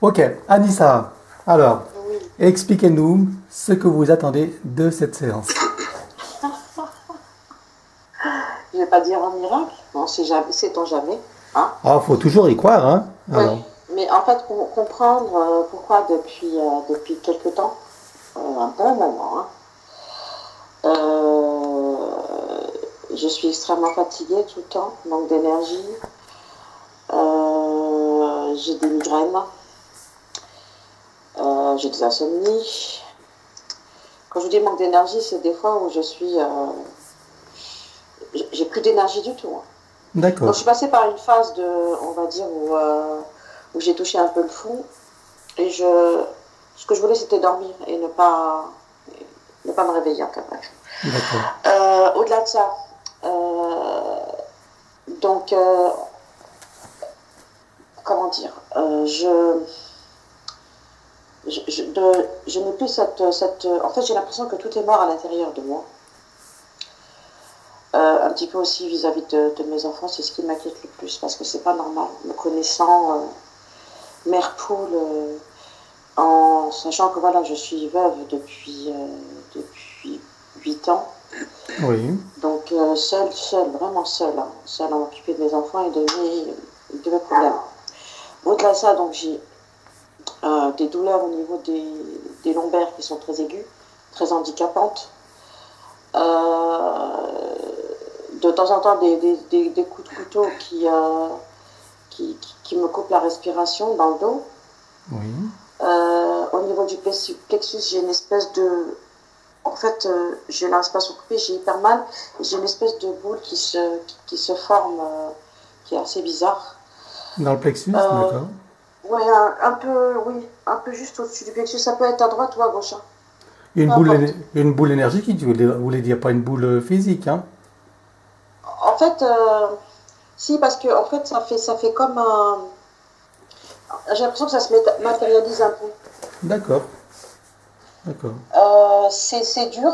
Ok, Anissa, alors, Oui, expliquez-nous ce que vous attendez de cette séance. je vais pas dire un miracle, on sait jamais, sait-on jamais, hein? Ah, faut toujours y croire, hein? Oui, Alors, mais en fait, comprendre pourquoi depuis quelque temps, un bon moment, hein, je suis extrêmement fatiguée tout le temps, manque d'énergie, j'ai des migraines, j'ai des insomnies. Quand je dis manque d'énergie, c'est des fois où j'ai plus d'énergie du tout, hein. Donc je d'accord. suis passée par une phase on va dire, où j'ai touché un peu le fond. Et ce que je voulais, c'était dormir et ne pas me réveiller, en cas bref. D'accord. Au-delà de ça, donc, comment dire, je n'ai plus en fait, j'ai l'impression que tout est mort à l'intérieur de moi. Un petit peu aussi vis-à-vis de mes enfants, c'est ce qui m'inquiète le plus parce que c'est pas normal, me connaissant mère poule, en sachant que voilà, je suis veuve depuis 8 ans. Oui, Donc seule, vraiment seule, hein, seule à m'occuper de mes enfants et de mes problèmes. Au-delà de ça, donc j'ai des douleurs au niveau des lombaires qui sont très aiguës, très handicapantes. Euh, de temps en temps, des coups de couteau qui me coupent la respiration dans le dos. oui. Au niveau du plexus, j'ai une espèce de... En fait, j'ai une respiration coupée, j'ai hyper mal. J'ai une espèce de boule qui se forme, qui est assez bizarre. Dans le plexus, Euh, d'accord. ouais, oui, un peu juste au-dessus du plexus. Ça peut être à droite ou à gauche, hein. Peu Une boule, importe. une boule énergétique, vous voulez dire pas une boule physique, hein? En fait, si, parce que en fait, ça fait comme un... J'ai l'impression que ça se matérialise un peu. D'accord, d'accord. C'est dur.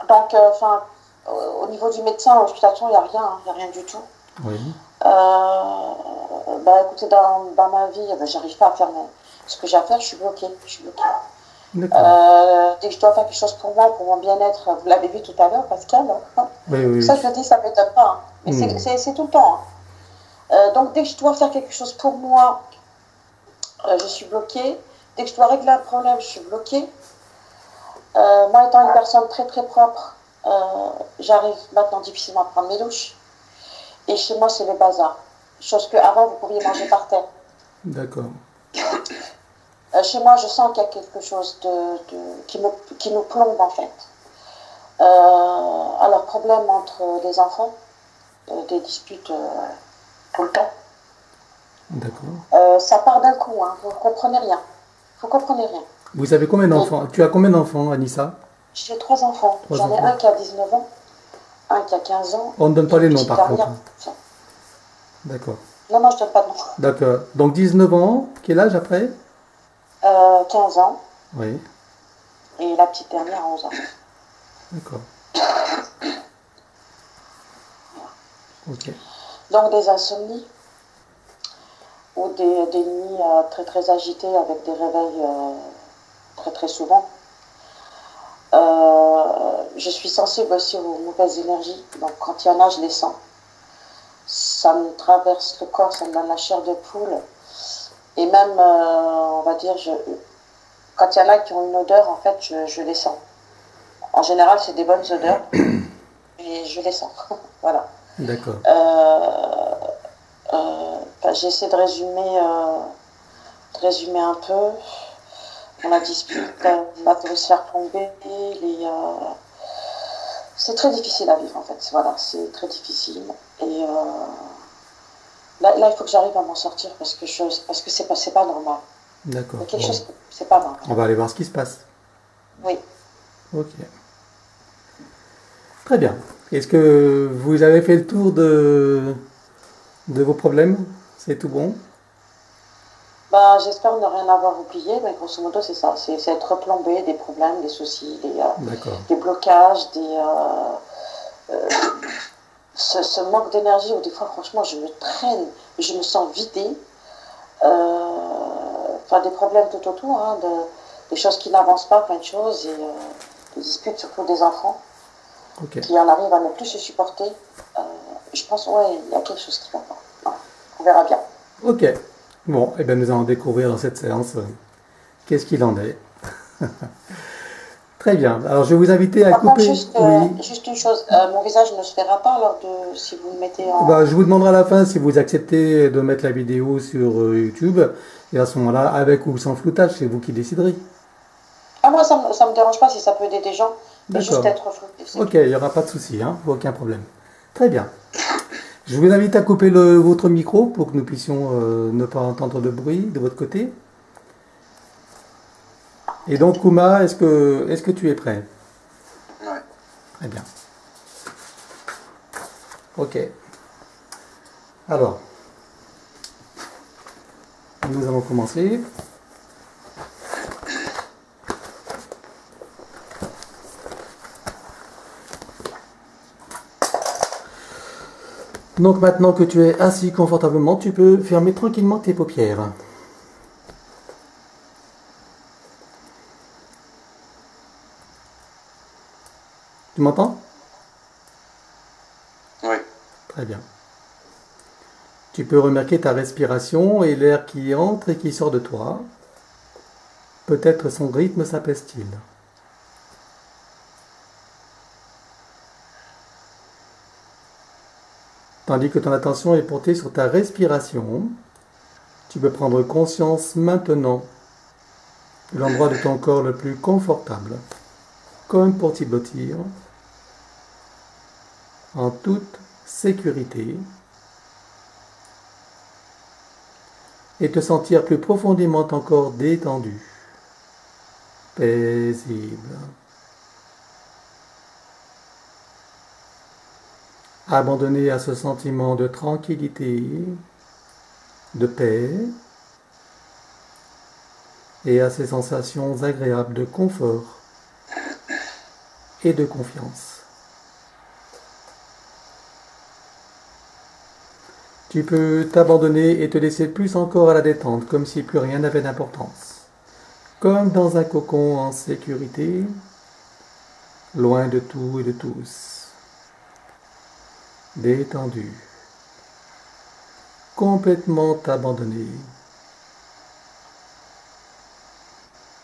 Donc, enfin, au niveau du médecin, l'hospitalisation, il n'y a rien, hein, il n'y a rien du tout. Oui, Bah, écoutez, dans ma vie, bah, j'arrive pas à faire ce que j'ai à faire, je suis bloquée. Je suis bloquée. d'accord. Dès que je dois faire quelque chose pour moi, pour mon bien-être, vous l'avez vu tout à l'heure, Pascal, hein. Oui, oui, Pour ça, oui. je le dis, ça ne m'étonne pas, hein. Mais Hmm. c'est tout le temps, hein. Donc, dès que je dois faire quelque chose pour moi, je suis bloquée. Dès que je dois régler un problème, je suis bloquée. Moi, étant une personne très très propre, j'arrive maintenant difficilement à prendre mes douches. Et chez moi, c'est le bazar. Chose que avant vous pouviez manger par terre. D'accord. Chez moi, je sens qu'il y a quelque chose qui nous plombe en fait. Alors, problème entre les enfants, des disputes tout le temps. D'accord. Ça part d'un coup, hein, vous ne comprenez rien. Vous comprenez rien. Vous avez combien Donc, d'enfants? Tu as combien d'enfants, Anissa? j'ai 3 enfants. Trois J'en ai enfants. un qui a 19 ans, un qui a 15 ans On ne donne et pas une les noms petite par contre, dernière. hein. D'accord. Non, non, je ne donne pas de nom. D'accord. Donc 19 ans, quel âge après? 15 ans Oui, et la petite dernière a 11 ans. d'accord. Ok. Donc des insomnies ou des nuits très très agitées avec des réveils très très souvent. Je suis sensible aussi aux mauvaises énergies, donc quand il y en a, je les sens. Ça me traverse le corps, ça me donne la chair de poule. Et même, on va dire, quand il y en a qui ont une odeur, en fait, je les sens. En général, c'est des bonnes odeurs, et je les sens. Voilà. D'accord. Euh, J'essaie de résumer un peu. On la dispute, la peut se faire plomber. C'est très difficile à vivre en fait. Voilà, c'est très difficile. Et là, il faut que j'arrive à m'en sortir parce que c'est pas normal. Il y D'accord. a quelque Bon, chose, c'est pas normal. on va aller voir ce qui se passe. Oui. Ok. Très bien. Est-ce que vous avez fait le tour de vos problèmes? C'est tout bon? Bah, j'espère ne rien avoir oublié, mais grosso modo, c'est ça. C'est être replombé, des problèmes, des soucis, D'accord. des blocages, euh, ce manque d'énergie où des fois, franchement, je me traîne, je me sens vidée. enfin, des problèmes tout autour, hein, des choses qui n'avancent pas, plein de choses, et des disputes, surtout des enfants, qui en arrivent à ne plus se supporter. Je pense, ouais, il y a quelque chose qui va pas. Voilà. On verra bien. Ok. Bon, eh bien nous allons découvrir dans cette séance qu'est-ce qu'il en est. Très bien. Alors je vais vous inviter à Par contre, couper. juste une chose, mon visage ne se verra pas lors de si vous le mettez en. Bah, je vous demanderai à la fin si vous acceptez de mettre la vidéo sur YouTube. Et à ce moment-là, avec ou sans floutage, c'est vous qui déciderez. Ah, moi, ça me dérange pas si ça peut aider des gens, mais juste D'accord. être flouté. Ok, il n'y aura pas de souci, hein, aucun problème. Très bien. Je vous invite à couper votre micro pour que nous puissions ne pas entendre de bruit de votre côté. Et donc, Kuma, est-ce que tu es prêt? Ouais. Très bien. Ok. Alors, nous allons commencer. Donc maintenant que tu es assis confortablement, tu peux fermer tranquillement tes paupières. Tu m'entends? Oui. Très bien. Tu peux remarquer ta respiration et l'air qui entre et qui sort de toi. Peut-être son rythme s'apaise-t-il. Tandis que ton attention est portée sur ta respiration, tu peux prendre conscience maintenant de l'endroit de ton corps le plus confortable, comme pour t'y blottir, en toute sécurité, et te sentir plus profondément encore détendu, paisible. Abandonné à ce sentiment de tranquillité, de paix, et à ces sensations agréables de confort et de confiance. Tu peux t'abandonner et te laisser plus encore à la détente, comme si plus rien n'avait d'importance. Comme dans un cocon en sécurité, loin de tout et de tous. Détendu. Complètement abandonné.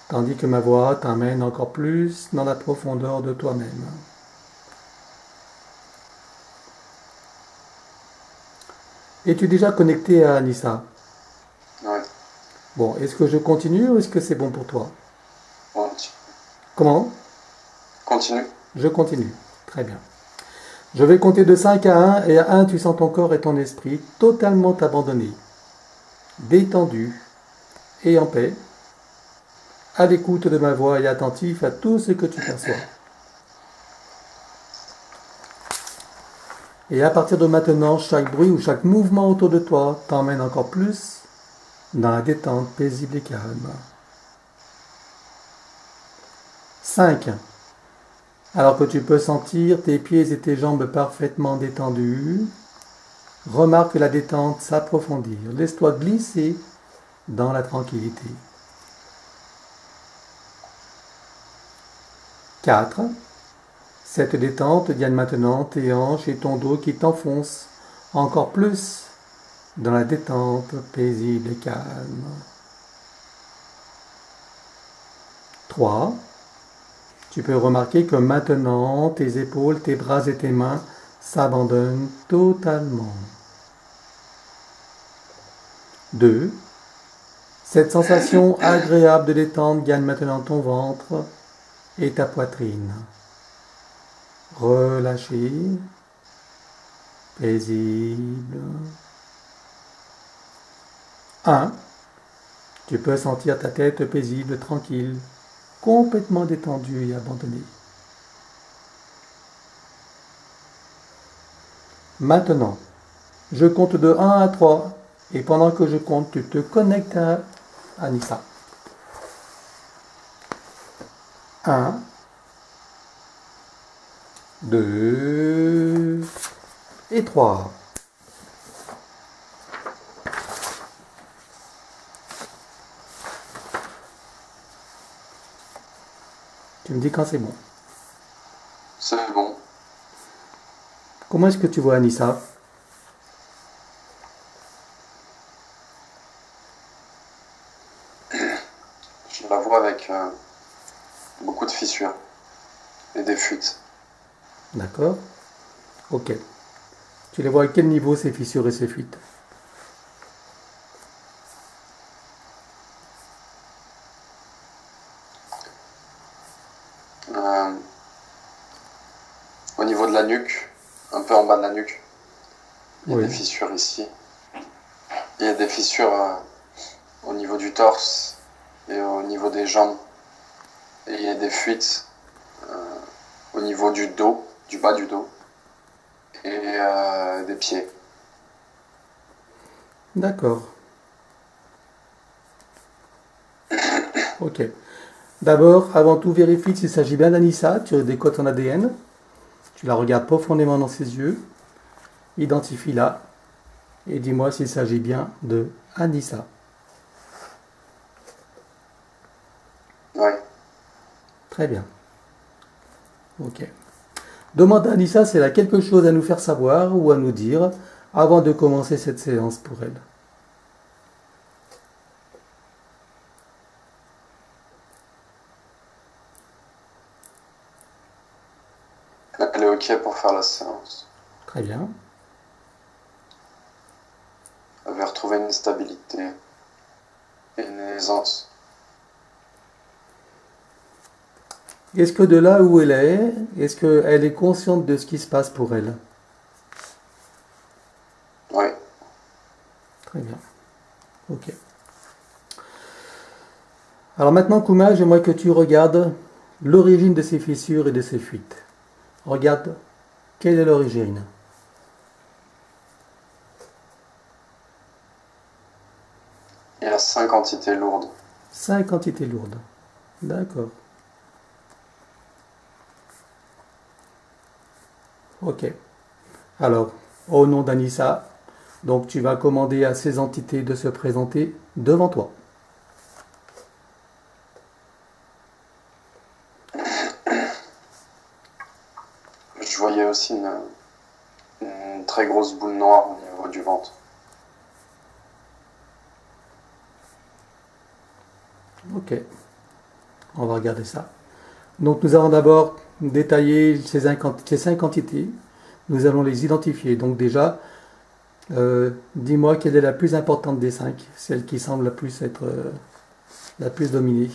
Tandis que ma voix t'emmène encore plus dans la profondeur de toi-même. Es-tu déjà connecté à Anissa? Oui. Bon, est-ce que je continue ou est-ce que c'est bon pour toi? Continue. Comment? Continue. Je continue. Très bien. Je vais compter de 5 à 1 et à 1 tu sens ton corps et ton esprit totalement abandonnés, détendus et en paix, à l'écoute de ma voix et attentif à tout ce que tu perçois. Et à partir de maintenant, chaque bruit ou chaque mouvement autour de toi t'emmène encore plus dans la détente paisible et calme. 5. Alors que tu peux sentir tes pieds et tes jambes parfaitement détendus, remarque la détente s'approfondir. Laisse-toi glisser dans la tranquillité. 4. Cette détente gagne maintenant tes hanches et ton dos qui t'enfoncent encore plus dans la détente paisible et calme. 3. Tu peux remarquer que maintenant tes épaules, tes bras et tes mains s'abandonnent totalement. 2. Cette sensation agréable de détente gagne maintenant ton ventre et ta poitrine. Relâché, paisible. 1. Tu peux sentir ta tête paisible, tranquille, complètement détendue et abandonnée. Maintenant, je compte de 1 à 3 et pendant que je compte, tu te connectes à Anissa. 1, 2 et 3. Tu me dis quand c'est bon. C'est bon. Comment est-ce que tu vois Anissa? Je la vois avec beaucoup de fissures et des fuites. D'accord. Ok. Tu les vois à quel niveau ces fissures et ces fuites? Euh, Au niveau de la nuque, un peu en bas de la nuque, il y a Oui. des fissures ici. Il y a des fissures au niveau du torse et au niveau des jambes. Et il y a des fuites au niveau du dos, du bas du dos et des pieds. D'accord. Ok. D'abord, avant tout, vérifie s'il s'agit bien d'Anissa. Tu décodes ton ADN. Tu la regardes profondément dans ses yeux. Identifie-la. Et dis-moi s'il s'agit bien de Anissa. Oui. Très bien. Ok. Demande à Anissa si elle a quelque chose à nous faire savoir ou à nous dire avant de commencer cette séance pour elle. Elle est OK pour faire la séance. Très bien. Elle veut retrouver une stabilité et une aisance. Est-ce que de là où elle est-ce qu'elle est consciente de ce qui se passe pour elle? Oui. Très bien. Ok. Alors maintenant, Kuma, j'aimerais que tu regardes l'origine de ces fissures et de ces fuites. Regarde, quelle est l'origine? Il y a 5 entités lourdes. 5 entités lourdes. D'accord. Ok. Alors, au nom d'Anissa, donc tu vas commander à ces entités de se présenter devant toi. Je voyais aussi une très grosse boule noire au niveau du ventre. Ok. On va regarder ça. Donc nous allons d'abord détailler ces 5 entités. Nous allons les identifier. Donc déjà, dis-moi quelle est la plus importante des 5, celle qui semble la plus être la plus dominée.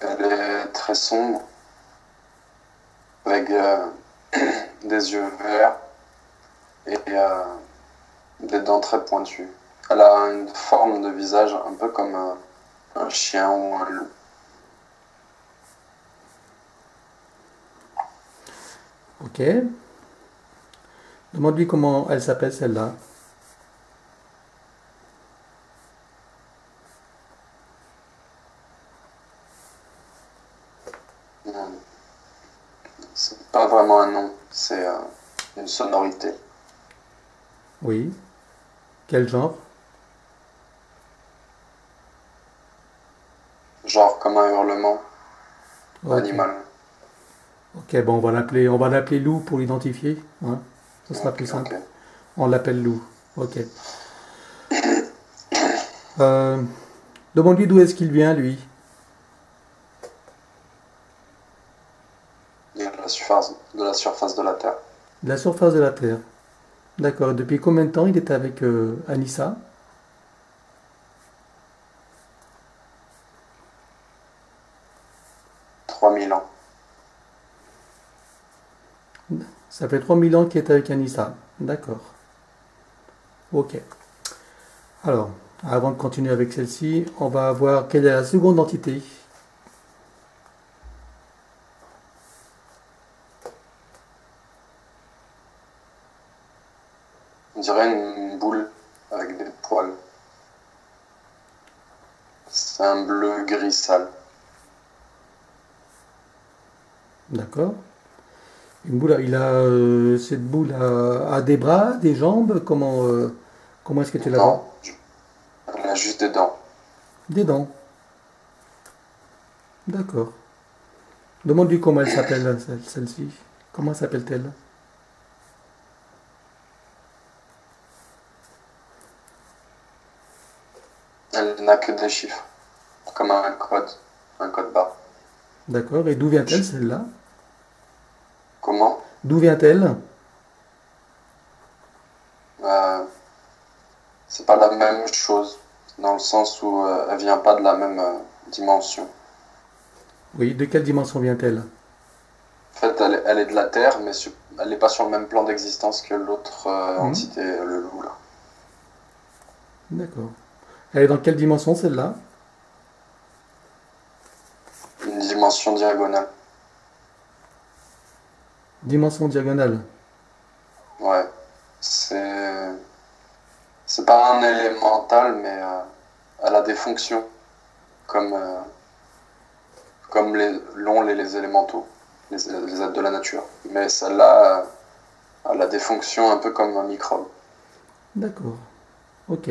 Elle est très sombre, avec des yeux verts et des dents très pointues. Elle a une forme de visage un peu comme un chien ou un loup. Ok. Demande-lui comment elle s'appelle celle-là. C'est pas vraiment un nom, c'est une sonorité. Oui. Quel genre? Genre comme un hurlement Ok. animal. Ok, bon, on va l'appeler Lou pour l'identifier. Hein. Ce sera plus Ok, simple. ok. On l'appelle Lou. Ok. Euh, demande-lui d'où est-ce qu'il vient, lui. De la surface de la Terre. De la surface de la Terre. D'accord. Et depuis combien de temps il est avec Anissa? 3000 ans. Ça fait 3000 ans qu'il est avec Anissa. D'accord. Ok. Alors, avant de continuer avec celle-ci, on va voir quelle est la seconde entité. On dirait une boule avec des poils. C'est un bleu gris sale. D'accord. Une boule, cette boule a des bras, des jambes. Comment est-ce que tu la vois? Non, elle a juste des dents. Des dents. D'accord. Demande-lui comment elle s'appelle, celle-ci. Comment s'appelle-t-elle? Elle n'a que des chiffres, comme un code barre. D'accord. Et d'où vient-elle, celle-là? Comment? D'où vient-elle? Euh, c'est pas la même chose, dans le sens où elle vient pas de la même dimension. Oui, de quelle dimension vient-elle? En fait, elle est de la Terre, mais elle n'est pas sur le même plan d'existence que l'autre Hmm, entité, le loup, là. d'accord. Elle est dans quelle dimension, celle-là? Une dimension diagonale. Dimension diagonale. Ouais. C'est c'est pas un élémental, mais elle a des fonctions, comme, comme l'ont les élémentaux, les êtres de la nature. Mais celle-là, elle a des fonctions un peu comme un microbe. D'accord. Ok.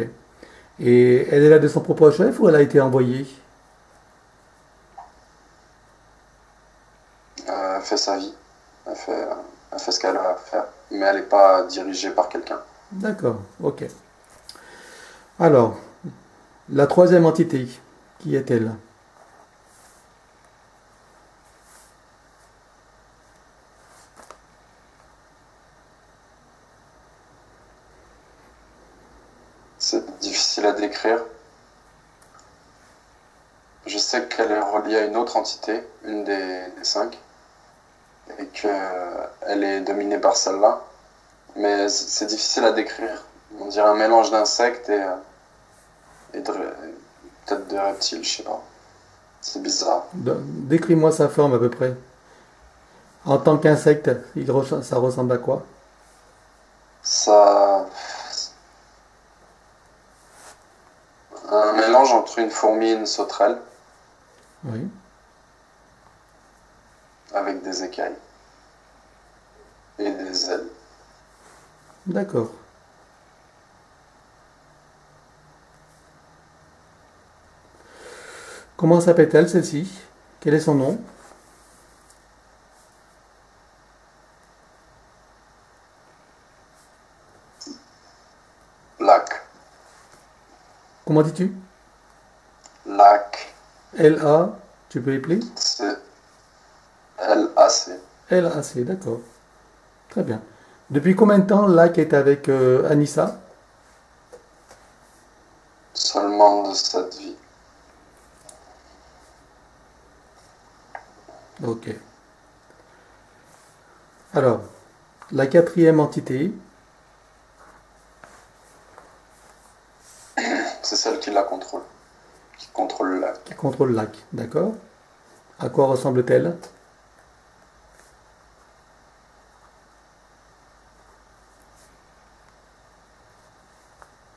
Et elle est là de son propre chef ou elle a été envoyée? Elle fait sa vie, elle fait ce qu'elle a à faire, mais elle n'est pas dirigée par quelqu'un. D'accord. Ok. Alors, la troisième entité, qui est-elle? C'est difficile à décrire. Je sais qu'elle est reliée à une autre entité, une des cinq, et qu'elle est dominée par celle-là. Mais c'est difficile à décrire. On dirait un mélange d'insectes et peut-être de reptiles, je sais pas. C'est bizarre. Décris-moi sa forme à peu près. En tant qu'insecte, ça ressemble à quoi? Ça, un mélange entre une fourmi et une sauterelle, Oui. avec des écailles et des ailes. D'accord. Comment s'appelle-t-elle celle-ci? Quel est son nom? Lac, Comment dis-tu? lac, L-A, tu peux épeler? c'est L-A-C. L-A-C, d'accord. Très bien. Depuis combien de temps Lac est avec Anissa? Seulement de cette vie. Ok. Alors, la quatrième entité, C'est celle qui la contrôle, qui contrôle le lac. qui contrôle Lac, d'accord? À quoi ressemble-t-elle?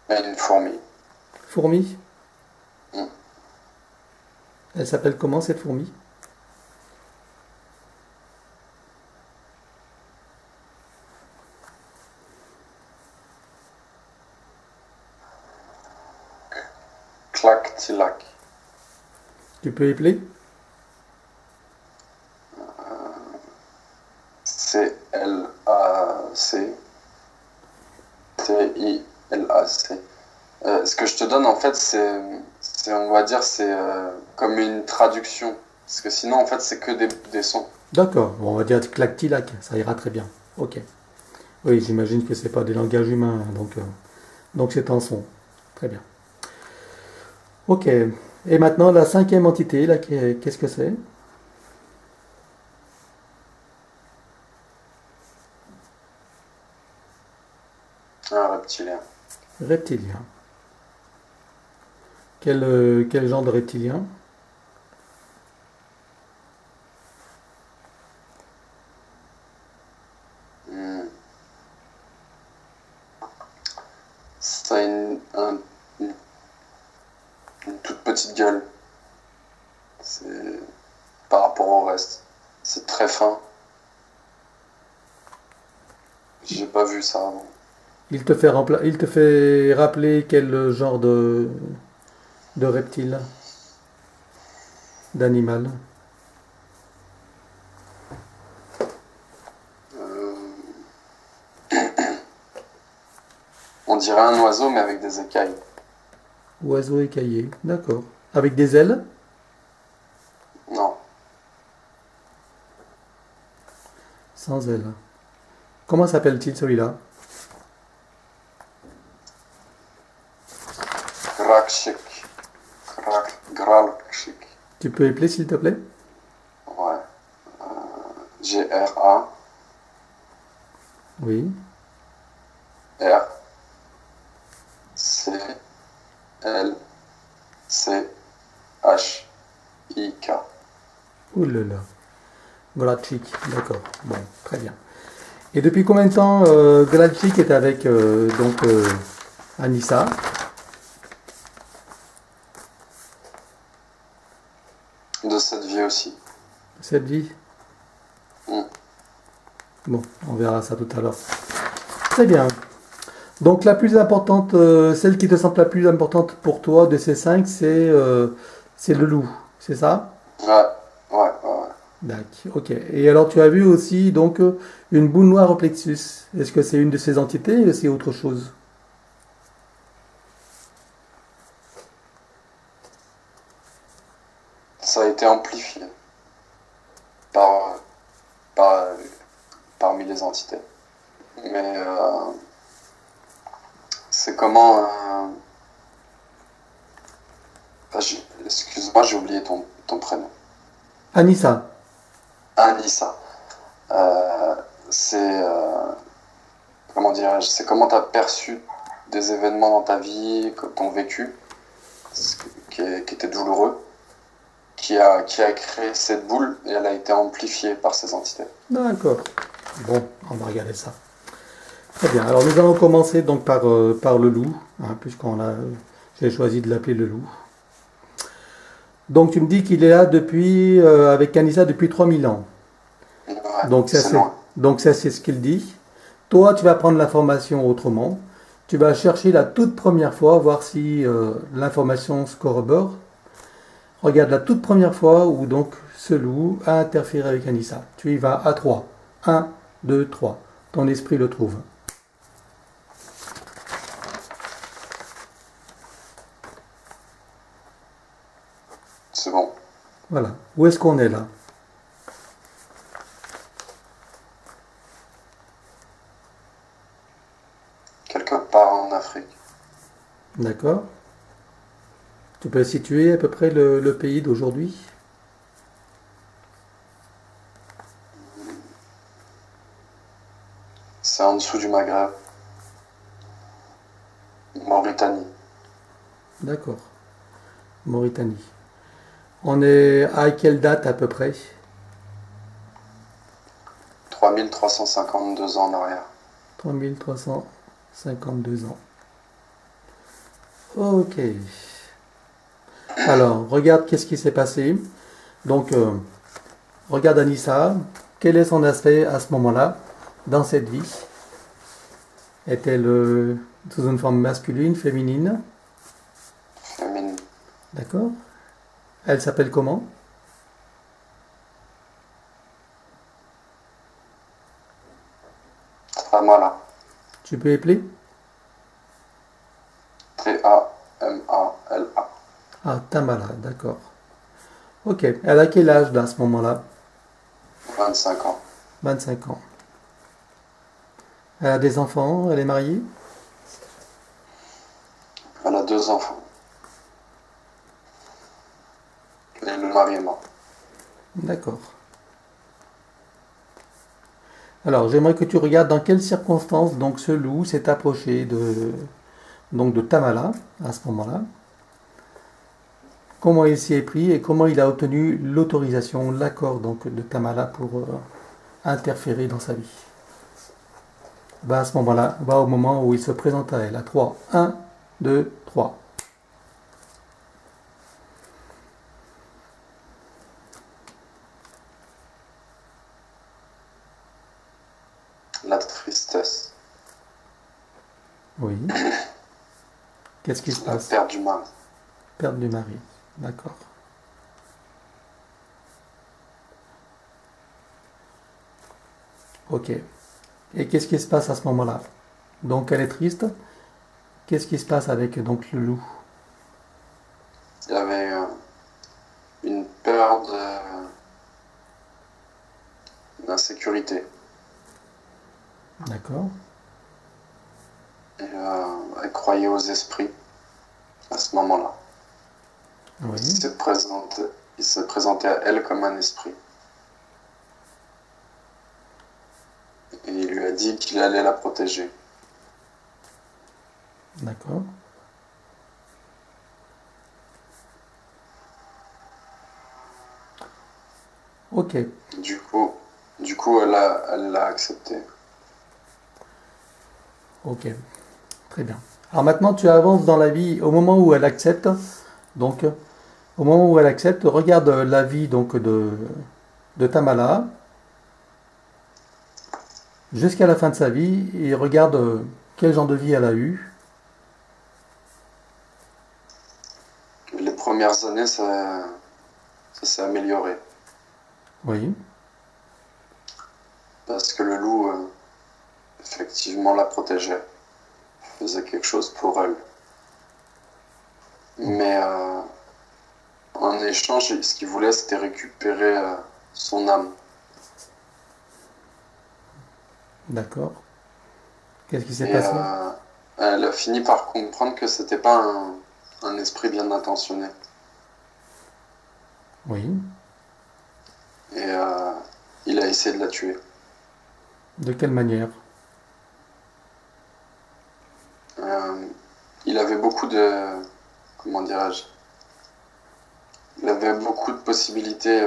Et une fourmi. Fourmi? Hmm. Elle s'appelle comment cette fourmi? Clac, tilac. Tu peux épeler? C-L-A-C. T-I-L-A-C. Ce que je te donne, en fait, on va dire, c'est comme une traduction. Parce que sinon, en fait, c'est que des sons. D'accord, bon, on va dire clac-tilac, ça ira très bien. Ok. Oui, j'imagine que c'est pas des langages humains, hein, donc c'est un son. Très bien. Ok. Et maintenant, la cinquième entité, là, qu'est-ce que c'est? Un reptilien. Reptilien. Quel genre de reptilien? Hmm. Ça a une- une toute petite gueule. C'est par rapport au reste. C'est très fin. J'ai pas vu ça avant. Il te fait rappeler quel genre de... de reptile, d'animal? On dirait un oiseau, mais avec des écailles. Oiseau écaillé, d'accord. Avec des ailes? Non. Sans ailes. Comment s'appelle-t-il celui-là? Grakshik. Gralchik. Tu peux épeler s'il te plaît? Ouais. G-R-A. Oui. R. C. L. C. H. I. K. Ouh là là. Gladchik, d'accord. Bon, très bien. Et depuis combien de temps Gladchik est avec Anissa? De cette vie aussi. Cette vie? Mm. Bon, on verra ça tout à l'heure. Très bien. Donc la plus importante, celle qui te semble la plus importante pour toi de ces cinq, c'est le loup, c'est ça? Ouais. D'accord, ok. Et alors tu as vu aussi donc une boule noire au plexus. Est-ce que c'est une de ces entités ou c'est autre chose? Ça a été amplifié par, par, parmi les entités. Mais c'est comment... excuse-moi, j'ai oublié ton prénom. Anissa. Anissa. C'est... comment dirais-je? C'est comment tu as perçu des événements dans ta vie, que t'ont vécu, qui étaient douloureux, qui a créé cette boule et elle a été amplifiée par ces entités. D'accord. Bon, on va regarder ça. Très bien. Alors nous allons commencer donc par le loup, hein, j'ai choisi de l'appeler le loup. Donc tu me dis qu'il est là depuis avec Anissa depuis 3000 ans. Ouais, Donc ça c'est c'est loin. donc ça c'est ce qu'il dit. Toi tu vas prendre l'information autrement. Tu vas chercher la toute première fois, voir si l'information se corrobore. Regarde la toute première fois où donc ce loup a interféré avec Anissa. Tu y vas à 3. 1, 2, 3. Ton esprit le trouve. C'est bon. Voilà. Où est-ce qu'on est là? Quelque part en Afrique. D'accord. Tu peux situer à peu près le pays d'aujourd'hui? C'est en dessous du Maghreb. Mauritanie. D'accord. Mauritanie. On est à quelle date à peu près? 3352 ans en arrière. 3352 ans. Ok. Alors, regarde qu'est-ce qui s'est passé. Donc, regarde Anissa. Quel est son aspect à ce moment-là, dans cette vie? Est-elle sous une forme masculine, féminine? Féminine. D'accord. Elle s'appelle comment? Tamala. Tu peux épeler? T-A-M-A-L-A. Ah, Tamala, d'accord. Ok. Elle a quel âge là, à ce moment-là? 25 ans. 25 ans. Elle a des enfants? Elle est mariée? Elle a 2 enfants. Et le mari est mort. D'accord. Alors, j'aimerais que tu regardes dans quelles circonstances donc ce loup s'est approché de Tamala à ce moment-là. Comment il s'y est pris et comment il a obtenu l'autorisation, l'accord donc de Tamala pour interférer dans sa vie. Va à ce moment-là, va au moment où il se présente à elle. À 3. 1, 2, 3. La tristesse. Oui. Qu'est-ce qui se La passe? perte du mari. Perte du mari. D'accord. Ok. Et qu'est-ce qui se passe à ce moment-là? Donc elle est triste. Qu'est-ce qui se passe avec donc le loup? Il y avait une peur d'insécurité. D'accord. Et elle croyait aux esprits à ce moment-là. Oui. Il s'est présenté à elle comme un esprit. Et il lui a dit qu'il allait la protéger. D'accord. Ok. Du coup, elle l'a accepté. Ok. Très bien. Alors maintenant, tu avances dans la vie au moment où elle accepte. Donc, au moment où elle accepte, regarde la vie donc de Tamala jusqu'à la fin de sa vie et regarde quel genre de vie elle a eu. Les premières années, ça s'est amélioré. Oui. Parce que le loup, effectivement, la protégeait. Faisait quelque chose pour elle. Mais en échange, ce qu'il voulait, c'était récupérer son âme. D'accord. Qu'est-ce qui s'est Et passé? elle a fini par comprendre que c'était pas un esprit bien intentionné. Oui. Et il a essayé de la tuer. De quelle manière? Il avait beaucoup de... Comment dirais-je? Il avait beaucoup de possibilités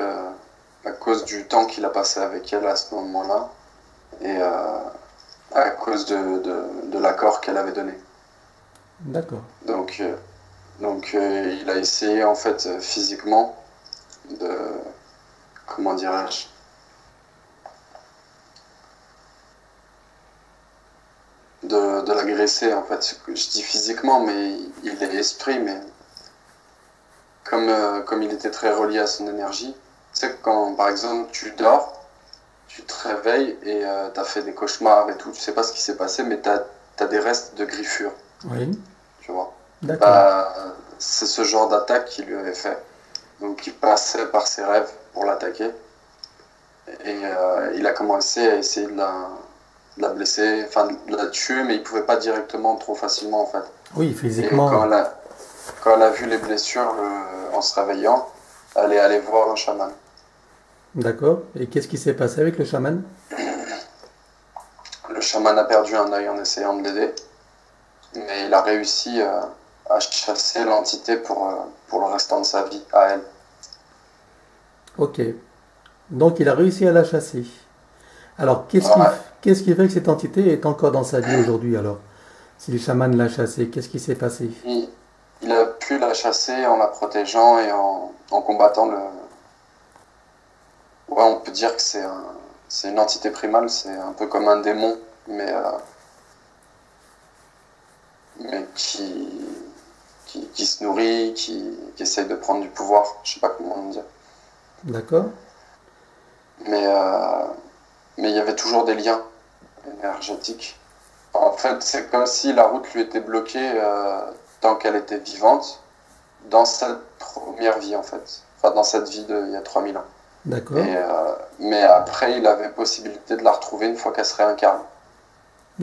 à cause du temps qu'il a passé avec elle à ce moment-là. Et à cause de l'accord qu'elle avait donné. D'accord. Donc il a essayé en fait physiquement de, comment dirais-je, de l'agresser en fait. Je dis physiquement, mais il est esprit, mais comme il était très relié à son énergie, tu sais que quand par exemple tu dors, tu te réveilles et t'as fait des cauchemars et tout, tu sais pas ce qui s'est passé, mais t'as des restes de griffures, Oui. tu vois. D'accord. Bah, c'est ce genre d'attaque qu'il lui avait fait. Donc il passait par ses rêves pour l'attaquer. Et il a commencé à essayer de la blesser, enfin de la tuer, mais il pouvait pas directement trop facilement en fait. Oui, Et physiquement. quand elle a vu les blessures en se réveillant, elle est allée voir un chaman. D'accord. Et qu'est-ce qui s'est passé avec le chaman? Le chaman a perdu un œil en essayant de l'aider, mais il a réussi à chasser l'entité pour le restant de sa vie, à elle. Ok. Donc il a réussi à la chasser. Alors Ouais. qu'est-ce qui fait que cette entité est encore dans sa vie aujourd'hui alors? Si le chaman l'a chassée, qu'est-ce qui s'est passé? Il a pu la chasser en la protégeant et en combattant le... Ouais, on peut dire que c'est une entité primale, c'est un peu comme un démon, mais qui se nourrit, qui essaye de prendre du pouvoir. Je sais pas comment dire. D'accord. Mais, euh, mais il y avait toujours des liens énergétiques. En fait, c'est comme si la route lui était bloquée tant qu'elle était vivante dans cette première vie, en fait. Enfin, dans cette vie d'il y a 3000 ans. D'accord. Mais après, il avait possibilité de la retrouver une fois qu'elle se réincarne.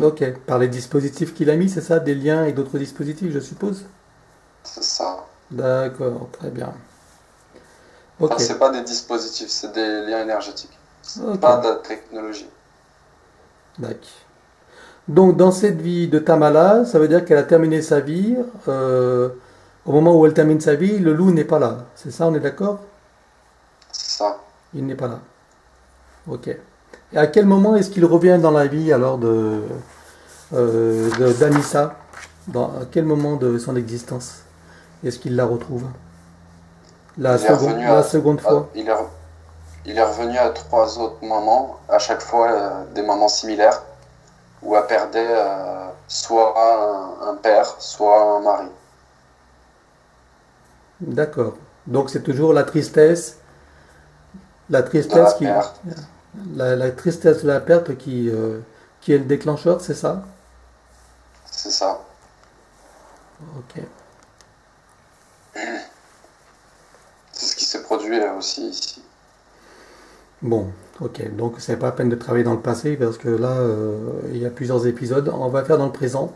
Ok. Par les dispositifs qu'il a mis, c'est ça? Des liens et d'autres dispositifs, je suppose? C'est ça. D'accord. Très bien. Enfin, Ok. c'est pas des dispositifs, c'est des liens énergétiques. C'est Ok. pas de la technologie. D'accord. Donc dans cette vie de Tamala, ça veut dire qu'elle a terminé sa vie. Au moment où elle termine sa vie, le loup n'est pas là. C'est ça, on est d'accord? C'est ça. Il n'est pas là. Ok. Et à quel moment est-ce qu'il revient dans la vie alors d'Anissa? À quel moment de son existence est-ce qu'il la retrouve? Il est revenu La seconde fois. il est revenu à 3 autres moments, à chaque fois des moments similaires, où elle perdait soit un père, soit un mari. D'accord. Donc c'est toujours la de tristesse la qui, perte. la tristesse de la perte qui est le déclencheur, c'est ça? C'est ça. Ok. C'est ce qui s'est produit aussi ici. Bon, ok. Donc c'est pas la peine de travailler dans le passé parce que là, il y a plusieurs épisodes. On va faire dans le présent.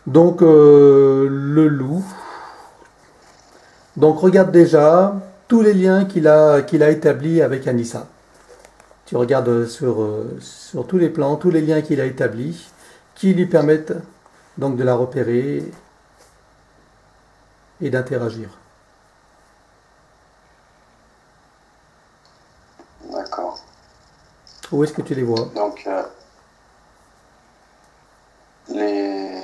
Donc le loup. Donc regarde déjà tous les liens qu'il a établis avec Anissa. Tu regardes sur tous les plans, tous les liens qu'il a établis, qui lui permettent donc de la repérer et d'interagir. D'accord. Où est-ce que tu les vois? Donc, les...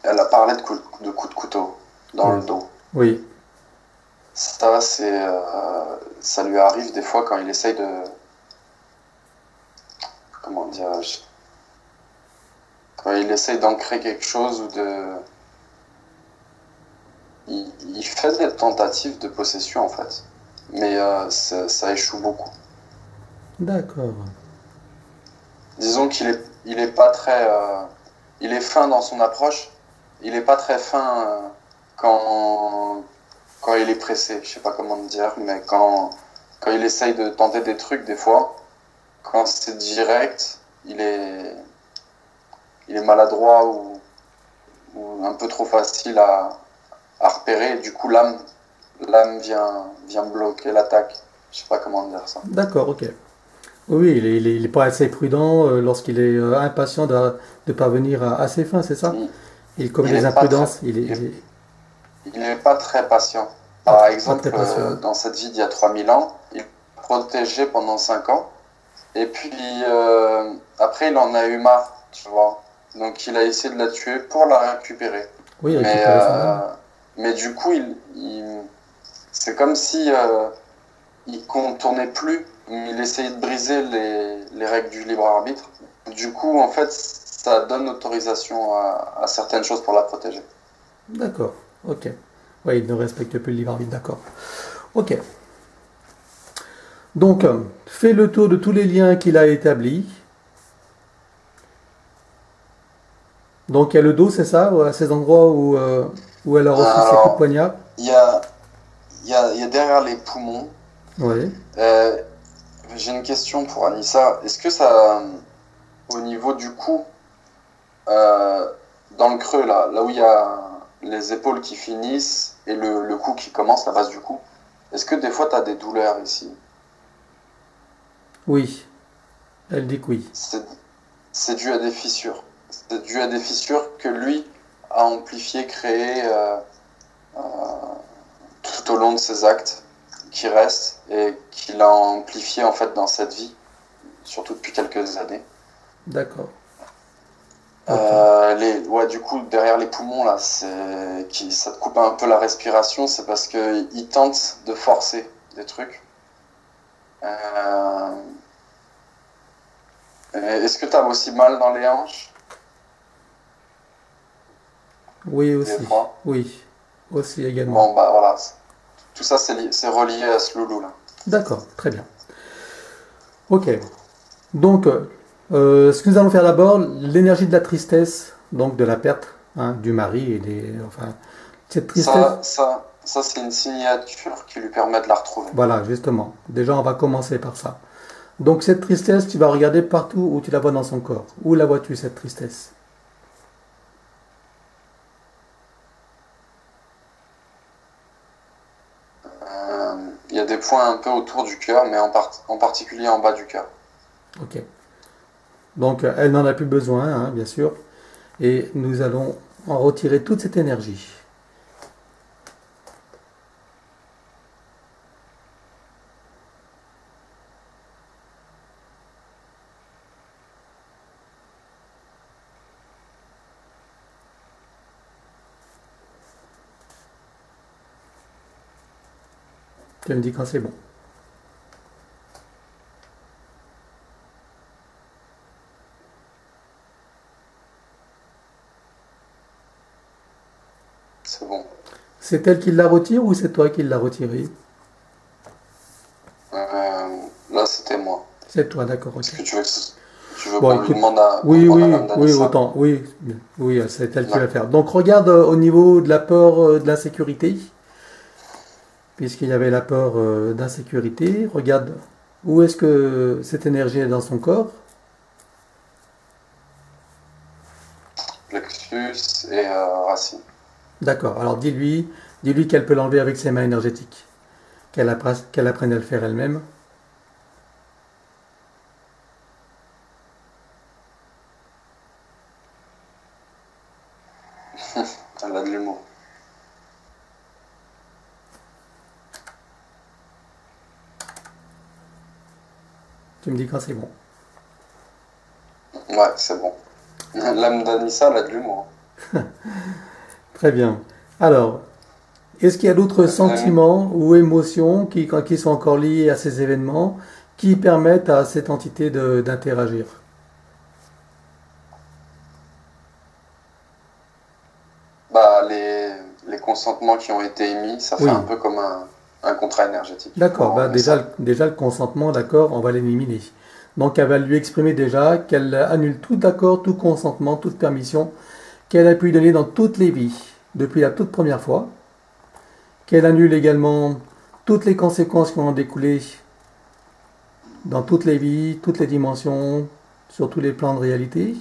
elle a parlé de coups de couteau dans Oui. le dos. Oui. Ça, ça lui arrive des fois quand il essaye de, comment dirais-je, quand il essaye d'ancrer quelque chose ou de, il fait des tentatives de possession en fait, mais ça échoue beaucoup. D'accord. Disons il est pas très, il est fin dans son approche, il est pas très fin quand, quand il est pressé, je sais pas comment te dire, mais quand il essaye de tenter des trucs des fois, quand c'est direct, il est maladroit ou un peu trop facile à repérer, et du coup l'âme vient bloquer l'attaque. Je sais pas comment dire ça. D'accord, ok. Oui, il est pas assez prudent lorsqu'il est impatient de parvenir à ses fins, c'est ça? Il, Il commet il des est pas très, imprudences, il est pas très patient. pas, Par pas très exemple, patient. dans cette vie d'il y a 3000 ans, il a protégé pendant 5 ans. Et puis après, il en a eu marre, tu vois. Donc il a essayé de la tuer pour la récupérer. Oui, Mais, récupérer son âme. mais du coup, c'est comme si il contournait plus, il essayait de briser les règles du libre arbitre. Du coup, en fait, ça donne autorisation à certaines choses pour la protéger. D'accord, ok. Oui, il ne respecte plus le libre arbitre, d'accord. Ok. Donc, fais le tour de tous les liens qu'il a établis. Donc, il y a le dos, c'est ça, à ces endroits où elle a reçu ses coups de Alors, poignard. il y a, il y a derrière les poumons. Oui. Euh, j'ai une question pour Anissa. Est-ce que ça, au niveau du cou, euh, dans le creux, là où il y a les épaules qui finissent et le cou qui commence, la base du cou, est-ce que des fois tu as des douleurs ici? Oui, elle dit que oui. C'est dû à des fissures. C'est dû à des fissures que lui a amplifiées, créées tout au long de ses actes qui restent et qu'il a amplifié en fait dans cette vie, surtout depuis quelques années. D'accord. Ok. Ouais, du coup, derrière les poumons, là, ça te coupe un peu la respiration, c'est parce qu'il tente de forcer des trucs. Euh, Est-ce que tu as aussi mal dans les hanches, Oui, des aussi. fois? Oui, aussi également. Bon, bah voilà. Tout ça, c'est relié à ce loulou, là. D'accord, très bien. Ok. Donc, ce que nous allons faire d'abord, l'énergie de la tristesse, donc de la perte du mari et enfin, cette tristesse. Ça c'est une signature qui lui permet de la retrouver. Voilà, justement. Déjà, on va commencer par ça. Donc, cette tristesse, tu vas regarder partout où tu la vois dans son corps. Où la vois-tu, cette tristesse? Il y a des points un peu autour du cœur, mais en particulier en bas du cœur. Ok. Donc, elle n'en a plus besoin, bien sûr. Et nous allons en retirer toute cette énergie. Tu me dis quand c'est bon. C'est bon. C'est elle qui la retire ou c'est toi qui l'as retiré? Là, c'était moi. C'est toi, d'accord, ok. Est-ce que tu veux Bon, qu'on lui écoute, demande à, qu'on oui, demande à oui, l'âme oui, d'Anissa? autant, oui, oui, c'est elle qui va D'accord. faire. Donc regarde au niveau de la peur de l'insécurité, puisqu'il y avait la peur d'insécurité, regarde où est-ce que cette énergie est dans son corps. Plexus et racine. D'accord, alors dis-lui qu'elle peut l'enlever avec ses mains énergétiques, qu'elle apprenne à le faire elle-même. Elle a de l'humour. Tu me dis quand c'est bon. Ouais, c'est bon. L'âme d'Anissa, elle a de l'humour. Très bien. Alors, est-ce qu'il y a d'autres sentiments ou émotions qui sont encore liés à ces événements qui permettent à cette entité d'interagir? Bah, les consentements qui ont été émis, ça fait un Oui, peu comme un contrat énergétique. d'accord. On Bah met ça. déjà le consentement, d'accord, on va l'éliminer. Donc elle va lui exprimer déjà qu'elle annule tout accord, tout consentement, toute permission qu'elle a pu donner dans toutes les vies, depuis la toute première fois, qu'elle annule également toutes les conséquences qui en ont découlé dans toutes les vies, toutes les dimensions, sur tous les plans de réalité,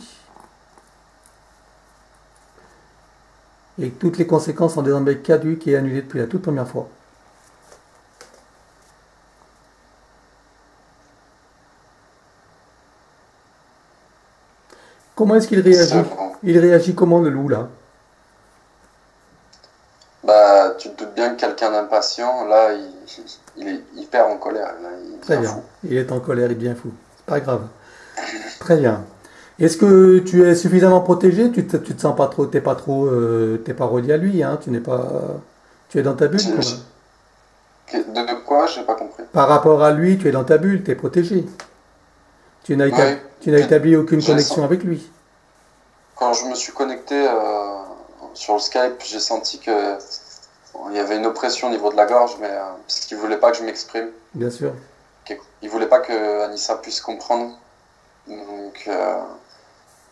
et que toutes les conséquences sont désormais caduques et annulées depuis la toute première fois. Comment est-ce qu'il C'est réagit? bon. Il réagit comment le loup là? Bah, tu te doutes bien que quelqu'un d'impatient, là, il est hyper en colère. Là, il Très devient bien. fou. Il est en colère, il devient fou. C'est pas grave. Très bien. Est-ce que tu es suffisamment protégé? Tu te sens pas trop, t'es pas relié à lui, hein? Tu n'es pas, tu es dans ta bulle, J'ai- quoi. j'ai- de quoi? J'ai pas compris. Par rapport à lui, tu es dans ta bulle, tu es protégé. Oui. Tu n'as Puis, établi aucune j'ai connexion sen- avec lui. quand je me suis connecté sur le Skype, j'ai senti que il y avait une oppression au niveau de la gorge, mais parce qu'il voulait pas que je m'exprime. Bien sûr. Il voulait pas que Anissa puisse comprendre. Donc,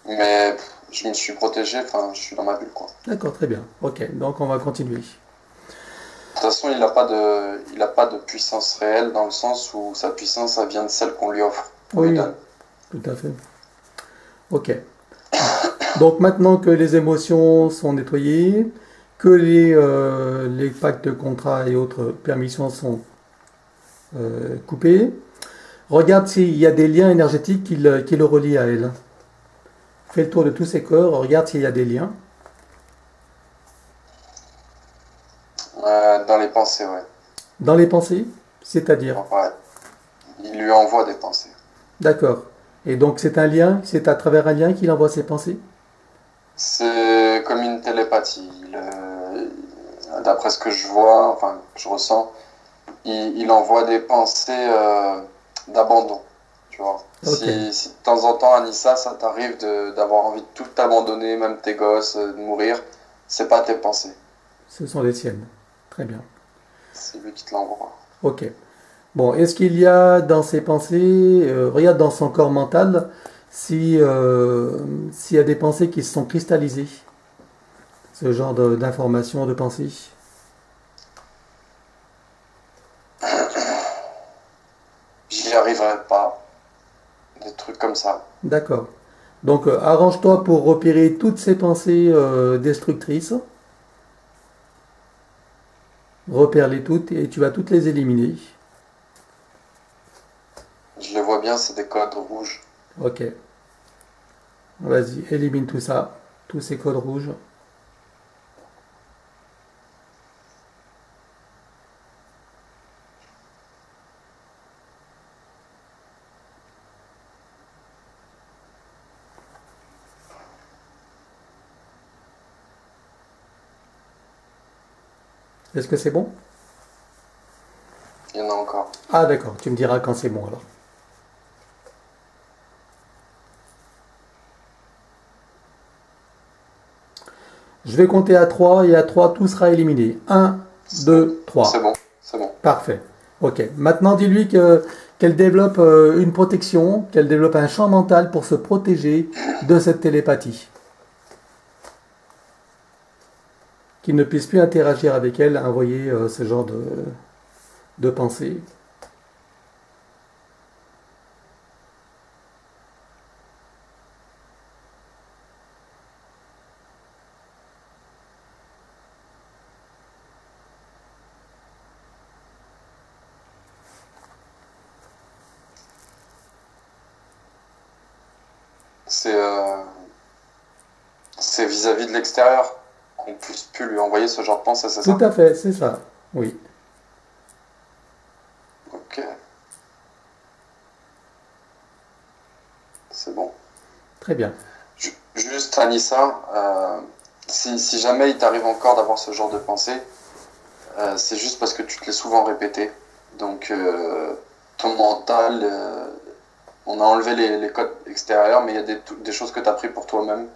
mais je me suis protégé, enfin, je suis dans ma bulle, quoi. D'accord, très bien. Ok, donc on va continuer. De toute façon, il a pas de puissance réelle dans le sens où sa puissance, ça vient de celle qu'on lui offre, qu'on lui Oui, donne. tout à fait. Ok. Donc maintenant que les émotions sont nettoyées, que les pactes de contrat et autres permissions sont coupés, regarde s'il y a des liens énergétiques qui le relient à elle. Fais le tour de tous ses corps, regarde s'il y a des liens. Dans les pensées, ouais. Dans les pensées, c'est-à-dire. Ouais. Il lui envoie des pensées. D'accord. Et donc c'est un lien, c'est à travers un lien qu'il envoie ses pensées. C'est comme une télépathie. D'après ce que je vois, enfin, que je ressens, il envoie des pensées d'abandon. Tu vois. Ok, Si de temps en temps, Anissa, ça t'arrive d'avoir envie de tout abandonner, même tes gosses, de mourir, c'est pas tes pensées. ce sont les siennes. Très bien. C'est lui qui te l'envoie. Ok. Bon, est-ce qu'il y a dans ses pensées, regarde dans son corps mental, s'il y a des pensées qui se sont cristallisées, ce genre d'informations, de pensées. J'y arriverai pas. Des trucs comme ça. D'accord. Donc arrange-toi pour repérer toutes ces pensées destructrices, repère-les toutes et tu vas toutes les éliminer. Je les vois bien, c'est des codes rouges. Ok. Vas-y, élimine tout ça, tous ces codes rouges. Est-ce que c'est bon? Il y en a encore. Ah d'accord, tu me diras quand c'est bon alors. Je vais compter à 3 et à 3, tout sera éliminé. 1, 2, 3. C'est bon, c'est bon. Parfait. Ok. Maintenant, dis-lui qu'elle développe une protection, qu'elle développe un champ mental pour se protéger de cette télépathie. Qu'il ne puisse plus interagir avec elle, envoyer ce genre de pensée. C'est vis-à-vis de l'extérieur qu'on puisse plus lui envoyer ce genre de pensée, c'est ça? Tout à fait, c'est ça. Oui. Ok. C'est bon. Très bien. Juste, Anissa, si jamais il t'arrive encore d'avoir ce genre de pensée, c'est juste parce que tu te l'es souvent répété. Donc, ton mental, on a enlevé les codes extérieurs, mais il y a des choses que tu as pris pour toi-même.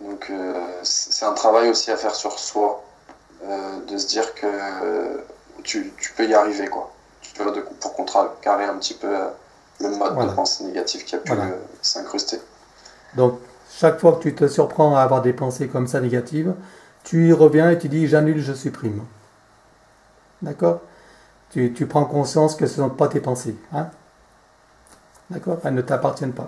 Donc, c'est un travail aussi à faire sur soi, de se dire que tu peux y arriver, quoi. Pour contrecarrer un petit peu le mode de pensée négatif qui a pu s'incruster. Donc, chaque fois que tu te surprends à avoir des pensées comme ça négatives, tu y reviens et tu dis j'annule, je supprime. D'accord? Tu prends conscience que ce ne sont pas tes pensées. Hein? D'accord? Elles ne t'appartiennent pas.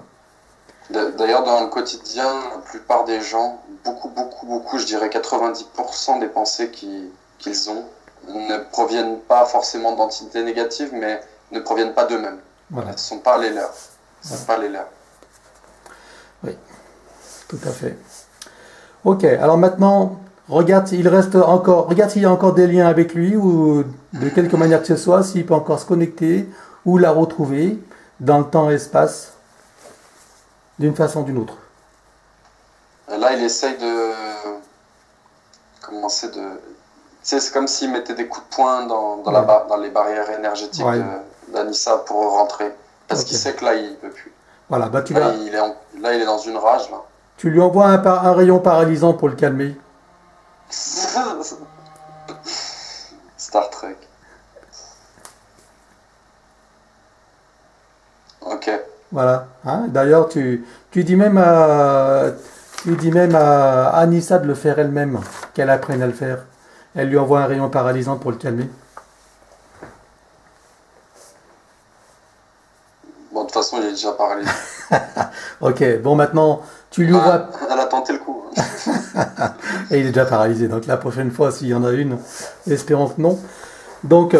D'ailleurs, dans le quotidien, la plupart des gens, beaucoup, je dirais 90% des pensées qu'ils ont ne proviennent pas forcément d'entités négatives, mais ne proviennent pas d'eux-mêmes. Voilà. Ce ne sont pas les leurs. Ce ne sont pas les leurs. Oui, tout à fait. Ok, alors maintenant, regarde s'il y a encore des liens avec lui, ou de quelque manière que ce soit, s'il peut encore se connecter, ou la retrouver dans le temps et l'espace, d'une façon ou d'une autre. Là, il essaye de commencer de... Tu sais, c'est comme s'il mettait des coups de poing dans les barrières énergétiques d'Anissa pour rentrer. Parce qu'il sait que là, il ne peut plus. Voilà, bah il est dans une rage, là. Tu lui envoies un rayon paralysant pour le calmer. Star Trek. Ok. Voilà. Hein? D'ailleurs, tu dis même à Anissa de le faire elle-même, qu'elle apprenne à le faire. Elle lui envoie un rayon paralysant pour le calmer. Bon, de toute façon, il est déjà paralysé. Ok, bon, maintenant, tu lui ouvres... Elle a tenté le coup. Et il est déjà paralysé, donc la prochaine fois, s'il y en a une, espérons que non. Donc...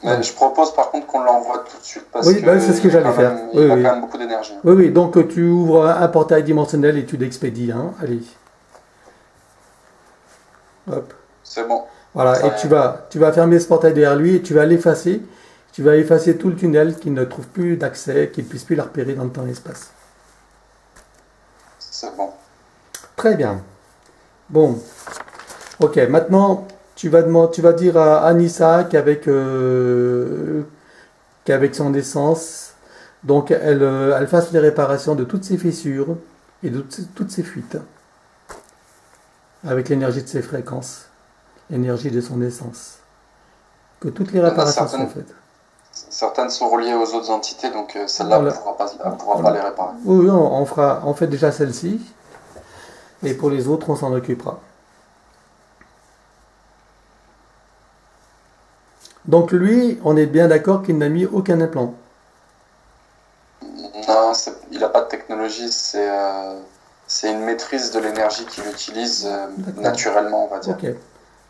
Je propose par contre qu'on l'envoie tout de suite parce que c'est ce que j'allais faire. Il a quand même beaucoup d'énergie. Oui, donc tu ouvres un portail dimensionnel et tu l'expédies. Hein. Allez. Hop. C'est bon. Voilà, et tu vas fermer ce portail derrière lui et tu vas l'effacer. Tu vas effacer tout le tunnel qu'il ne trouve plus d'accès, qu'il ne puisse plus la repérer dans le temps et l'espace. C'est bon. Très bien. Bon. Ok, maintenant... Tu vas dire à Anissa qu'avec son essence, donc elle fasse les réparations de toutes ses fissures et de toutes ses fuites, avec l'énergie de ses fréquences, l'énergie de son essence. Que toutes les réparations soient faites. Certaines sont reliées aux autres entités, donc celle-là ne pourra pas les réparer. Oui, on fait déjà celle-ci, et pour les autres, on s'en occupera. Donc lui, on est bien d'accord qu'il n'a mis aucun implant. Non, il n'a pas de technologie, c'est une maîtrise de l'énergie qu'il utilise naturellement, on va dire. Ok,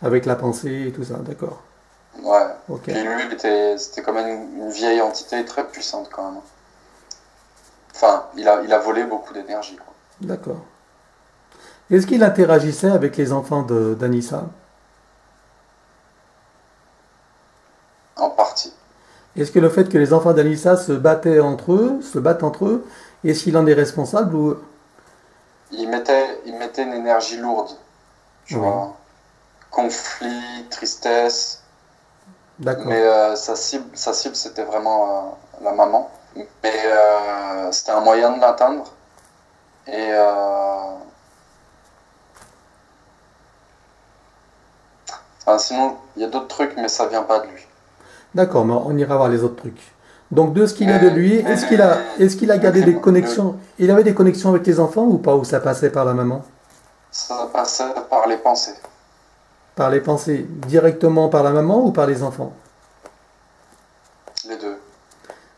avec la pensée et tout ça, d'accord. Ouais, okay. Puis lui, c'était quand même une vieille entité très puissante quand même. Enfin, il a volé beaucoup d'énergie. D'accord. Est-ce qu'il interagissait avec les enfants d'Anissa ? En partie. Est-ce que le fait que les enfants d'Anissa se battent entre eux, est-ce qu'il en est responsable ou... Il mettait une énergie lourde, tu vois. Conflit, tristesse. D'accord. Mais sa cible c'était vraiment la maman. Mais c'était un moyen de l'atteindre. Et Enfin, sinon, il y a d'autres trucs, mais ça vient pas de lui. D'accord, mais on ira voir les autres trucs. Donc de ce qu'il a de Mais, lui, mais est-ce qu'il a le gardé des crime, connexions? Il avait des connexions avec les enfants ou pas? Ou ça passait par la maman? ça passait par les pensées. Par les pensées, directement par la maman ou par les enfants? Les deux.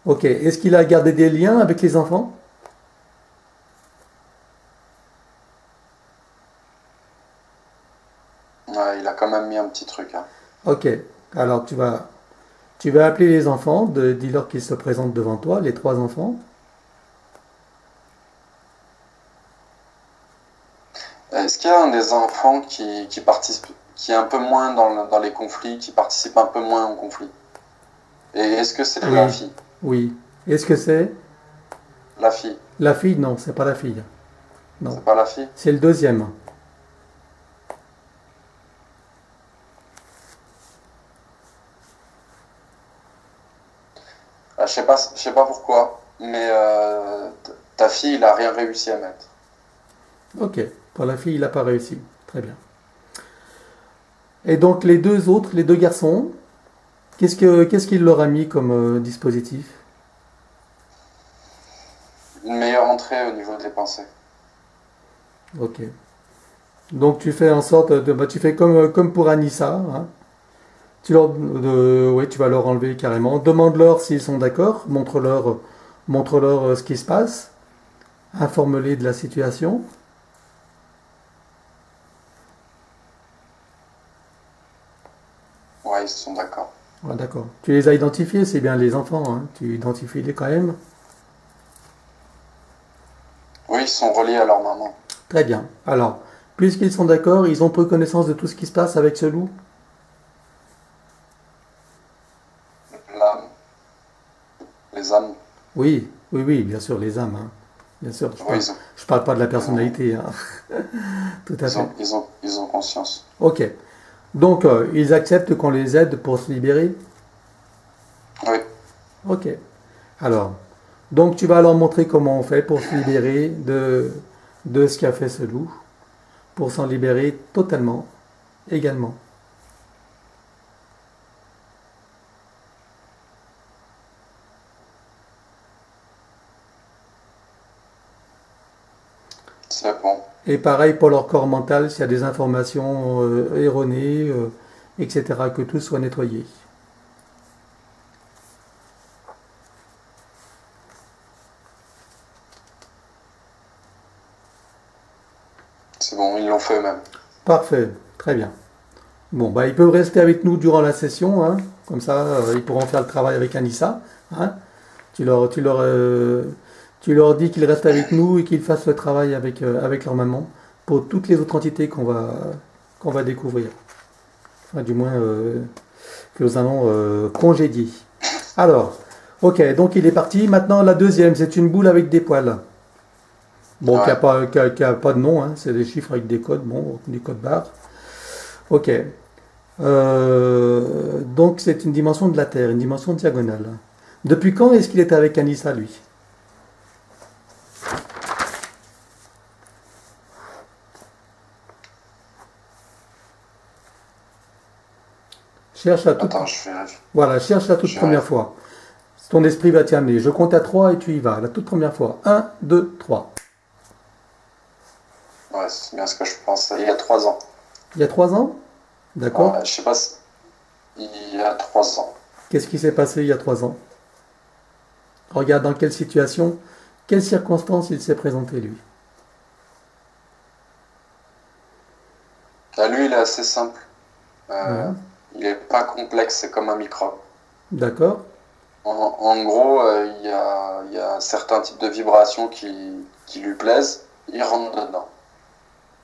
Ok. Est-ce qu'il a gardé des liens avec les enfants? Ouais, il a quand même mis un petit truc, hein. Ok. Alors tu vas appeler les enfants, dis-leur qu'ils se présentent devant toi, les trois enfants. Est-ce qu'il y a un des enfants qui participe, qui est un peu moins dans les conflits, qui participe un peu moins au conflit? Et est-ce que c'est la Oui, fille? oui. Est-ce que c'est La fille. la fille? Non, c'est pas la fille. Non. C'est pas la fille? C'est le deuxième. Je sais pas pourquoi, mais ta fille, il a rien réussi à mettre. Ok. Pour la fille, il n'a pas réussi. Très bien. Et donc les deux autres, les deux garçons, qu'est-ce qu'il leur a mis comme dispositif? Une meilleure entrée au niveau des pensées. Ok. Donc tu fais en sorte tu fais comme pour Anissa, hein. Ouais, tu vas leur enlever carrément. Demande-leur s'ils sont d'accord. Montre-leur ce qui se passe. Informe-les de la situation. Ouais, ils sont d'accord. Ouais, d'accord. Tu les as identifiés, c'est bien les enfants, hein. Tu identifies les quand même. Oui, ils sont reliés à leur maman. Très bien. Alors, puisqu'ils sont d'accord, ils ont pris connaissance de tout ce qui se passe avec ce loup. L'âme, les âmes. Oui, oui, oui, bien sûr, les âmes, hein. Bien sûr, Oui, je parle pas de la ils ont, personnalité, hein. Tout à fait. ils ont conscience. Ok. Donc, ils acceptent qu'on les aide pour se libérer. Oui, Ok. Alors, donc tu vas leur montrer comment on fait pour se libérer de ce qu'a fait ce loup, pour s'en libérer totalement, également. c'est bon. Et pareil pour leur corps mental, s'il y a des informations erronées, etc., que tout soit nettoyé. C'est bon, ils l'ont fait eux-mêmes. Parfait, très bien. Bon, bah, ils peuvent rester avec nous durant la session, hein. Comme ça, ils pourront faire le travail avec Anissa, hein. Tu leur, tu leur, euh, tu leur dis qu'ils restent avec nous et qu'ils fassent le travail avec leur maman pour toutes les autres entités qu'on va découvrir. Enfin, du moins, que nous allons congédier. Alors, ok, donc il est parti. Maintenant, la deuxième, c'est une boule avec des poils. Bon, Ouais. qui a pas de nom, hein. C'est des chiffres avec des codes, bon, des codes barres. Ok. Donc c'est une dimension de la Terre, une dimension diagonale. Depuis quand est-ce qu'il est avec Anissa, lui? Cherche la toute, Attends, je vérifie. voilà, cherche la toute Je première vérifie. fois. Ton esprit va t'y amener. Je compte à 3 et tu y vas. La toute première fois. Un, 2, 3. Ouais, c'est bien ce que je pensais. Il y a 3 ans. Il y a 3 ans? D'accord. Ouais, je sais pas si... Il y a 3 ans. Qu'est-ce qui s'est passé il y a 3 ans? Regarde dans quelle situation, quelles circonstances il s'est présenté, lui. Là, lui, il est assez simple. Ouais. Il est pas complexe, c'est comme un microbe. D'accord. En gros, il y a certains types de vibrations qui lui plaisent. Il rentre dedans.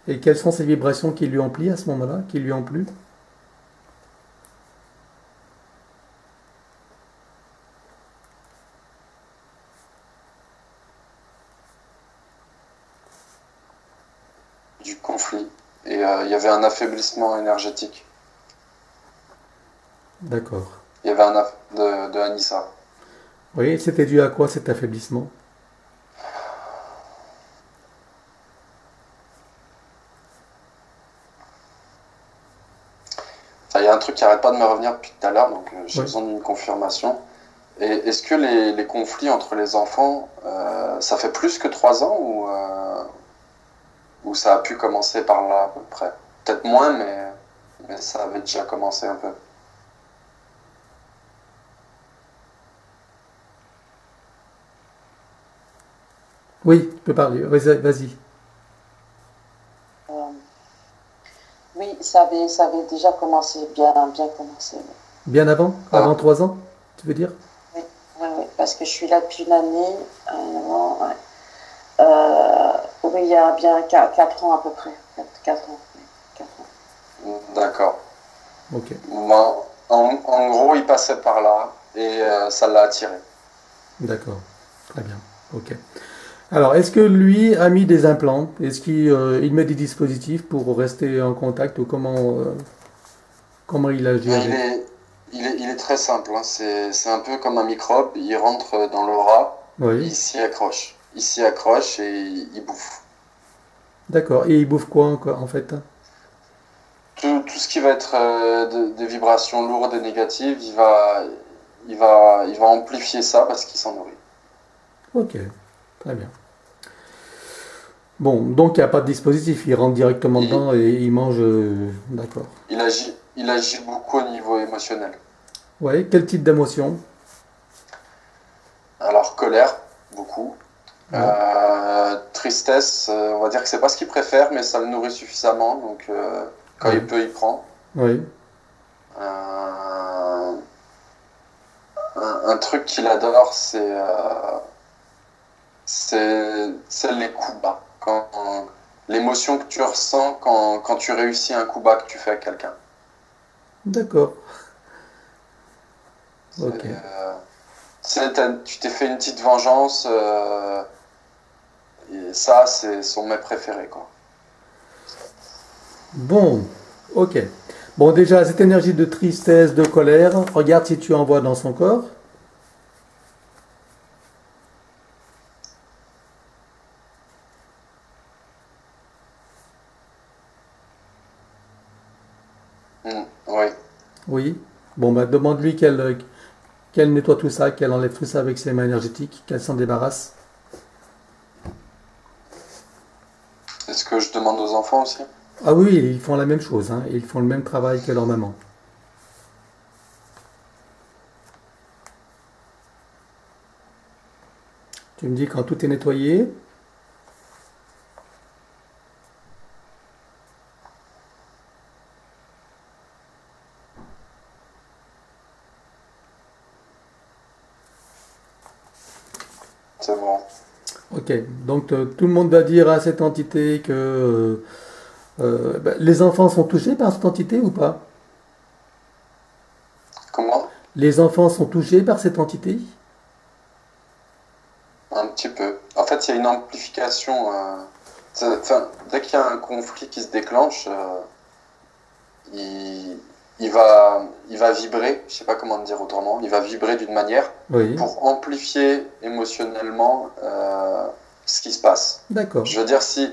Et quelles sont ces vibrations qui lui ont plu à ce moment-là, qui lui ont plu? Du conflit. Et il y avait un affaiblissement énergétique. D'accord. Il y avait de Anissa. Oui, c'était dû à quoi cet affaiblissement? Il y a un truc qui arrête pas de me revenir depuis tout à l'heure, donc j'ai Oui. besoin d'une confirmation. Et est-ce que les conflits entre les enfants, ça fait plus que 3 ans ou ça a pu commencer par là à peu près? Peut-être moins, mais ça avait déjà commencé un peu. Oui, tu peux parler. Vas-y. Vas-y. Euh, oui, ça avait déjà commencé, bien commencé. Oui, Bien avant? Ah, Avant 3 ans, tu veux dire? oui, oui, oui, parce que je suis là depuis une année. Ouais. Euh, oui, il y a bien 4 ans à peu près. 4 ans. Oui, 4 ans. d'accord. Ok. Moi, en gros, il passait par là et ça l'a attiré. D'accord. Très bien. Ok. Alors, est-ce que lui a mis des implants? Est-ce qu'il met des dispositifs pour rester en contact ou comment il agit Mais avec? il est très simple, hein. C'est un peu comme un microbe. Il rentre dans le rat, Oui. il s'y accroche. Il s'y accroche et il bouffe. D'accord. Et il bouffe quoi encore, en fait? Tout ce qui va être des vibrations lourdes et négatives, il va amplifier ça parce qu'il s'en nourrit. Ok. Très bien. Bon, donc il n'y a pas de dispositif. Il rentre directement Il, dedans et il mange. D'accord. il agit beaucoup au niveau émotionnel. Ouais. Quel type d'émotion? Alors, colère, beaucoup. Ouais. Tristesse, on va dire que c'est pas ce qu'il préfère, mais ça le nourrit suffisamment, donc quand Ouais. il peut, il prend. Oui. Euh, un truc qu'il adore, c'est les coups bas. L'émotion que tu ressens quand tu réussis un coup bas que tu fais à quelqu'un. D'accord. C'est, Ok. tu t'es fait une petite vengeance, et ça, c'est son mets préféré, quoi. Bon. Ok. Bon, déjà, cette énergie de tristesse, de colère, regarde si tu en vois dans son corps. Oui. Oui. Bon, bah, demande-lui qu'elle nettoie tout ça, qu'elle enlève tout ça avec ses mains énergétiques, qu'elle s'en débarrasse. Est-ce que je demande aux enfants aussi? Ah oui, ils font la même chose, hein. Ils font le même travail que leur maman. Tu me dis quand tout est nettoyé. C'est bon. Ok, donc tout le monde va dire à cette entité que bah, les enfants sont touchés par cette entité ou pas? Comment? Les enfants sont touchés par cette entité? Un petit peu. En fait, il y a une amplification. Enfin, dès qu'il y a un conflit qui se déclenche, il, il va vibrer, je sais pas comment te dire autrement, il va vibrer d'une manière Oui, pour amplifier émotionnellement ce qui se passe. d'accord. Je veux dire, si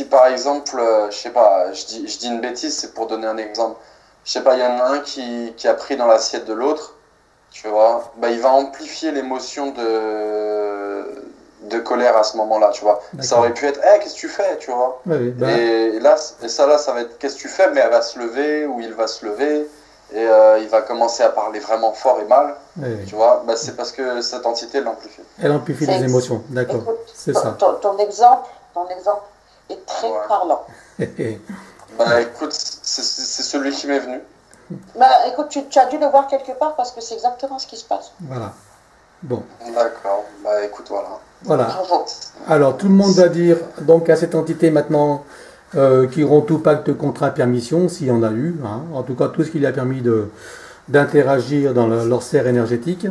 par exemple, je sais pas, je dis une bêtise, c'est pour donner un exemple. Je sais pas, il y en a un qui a pris dans l'assiette de l'autre, tu vois, bah, il va amplifier l'émotion de colère à ce moment-là, tu vois. Ça D'accord. aurait pu être, hey, qu'est-ce que tu fais, tu vois. Oui, oui, bah, Et là, ça va être, qu'est-ce que tu fais, mais elle va se lever ou il va se lever et il va commencer à parler vraiment fort et mal, oui, oui. tu vois. Bah, c'est parce que cette entité l'amplifie. Elle amplifie C'est les ex- émotions, d'accord. Écoute, C'est ça. ton exemple est très Ouais. parlant. Bah écoute, c'est celui qui m'est venu. Bah, écoute, tu as dû le voir quelque part parce que c'est exactement ce qui se passe. Voilà. Bon, D'accord, bah écoute, voilà. voilà. Bravo. Alors, tout le monde va dire donc à cette entité maintenant qui rompt tout pacte, contrat, permission, s'il y en a eu, hein. En tout cas, tout ce qui lui a permis d'interagir dans leur sphère énergétique.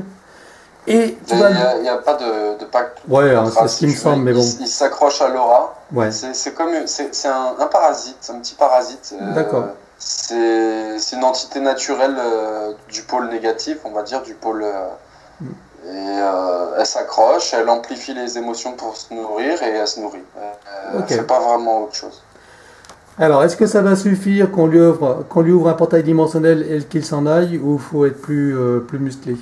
Et tu vas. Il y a pas de pacte de Ouais, hein, c'est contrat, ce si qui me tu veux. semble, mais bon. Il s'accroche à l'aura. Ouais, C'est comme c'est un parasite, un petit parasite. d'accord. C'est une entité naturelle du pôle négatif, on va dire, du pôle. Elle s'accroche, elle amplifie les émotions pour se nourrir et elle se nourrit. Elle Ok. fait pas vraiment autre chose. Alors, est-ce que ça va suffire qu'on lui ouvre un portail dimensionnel et qu'il s'en aille, ou faut être plus musclé?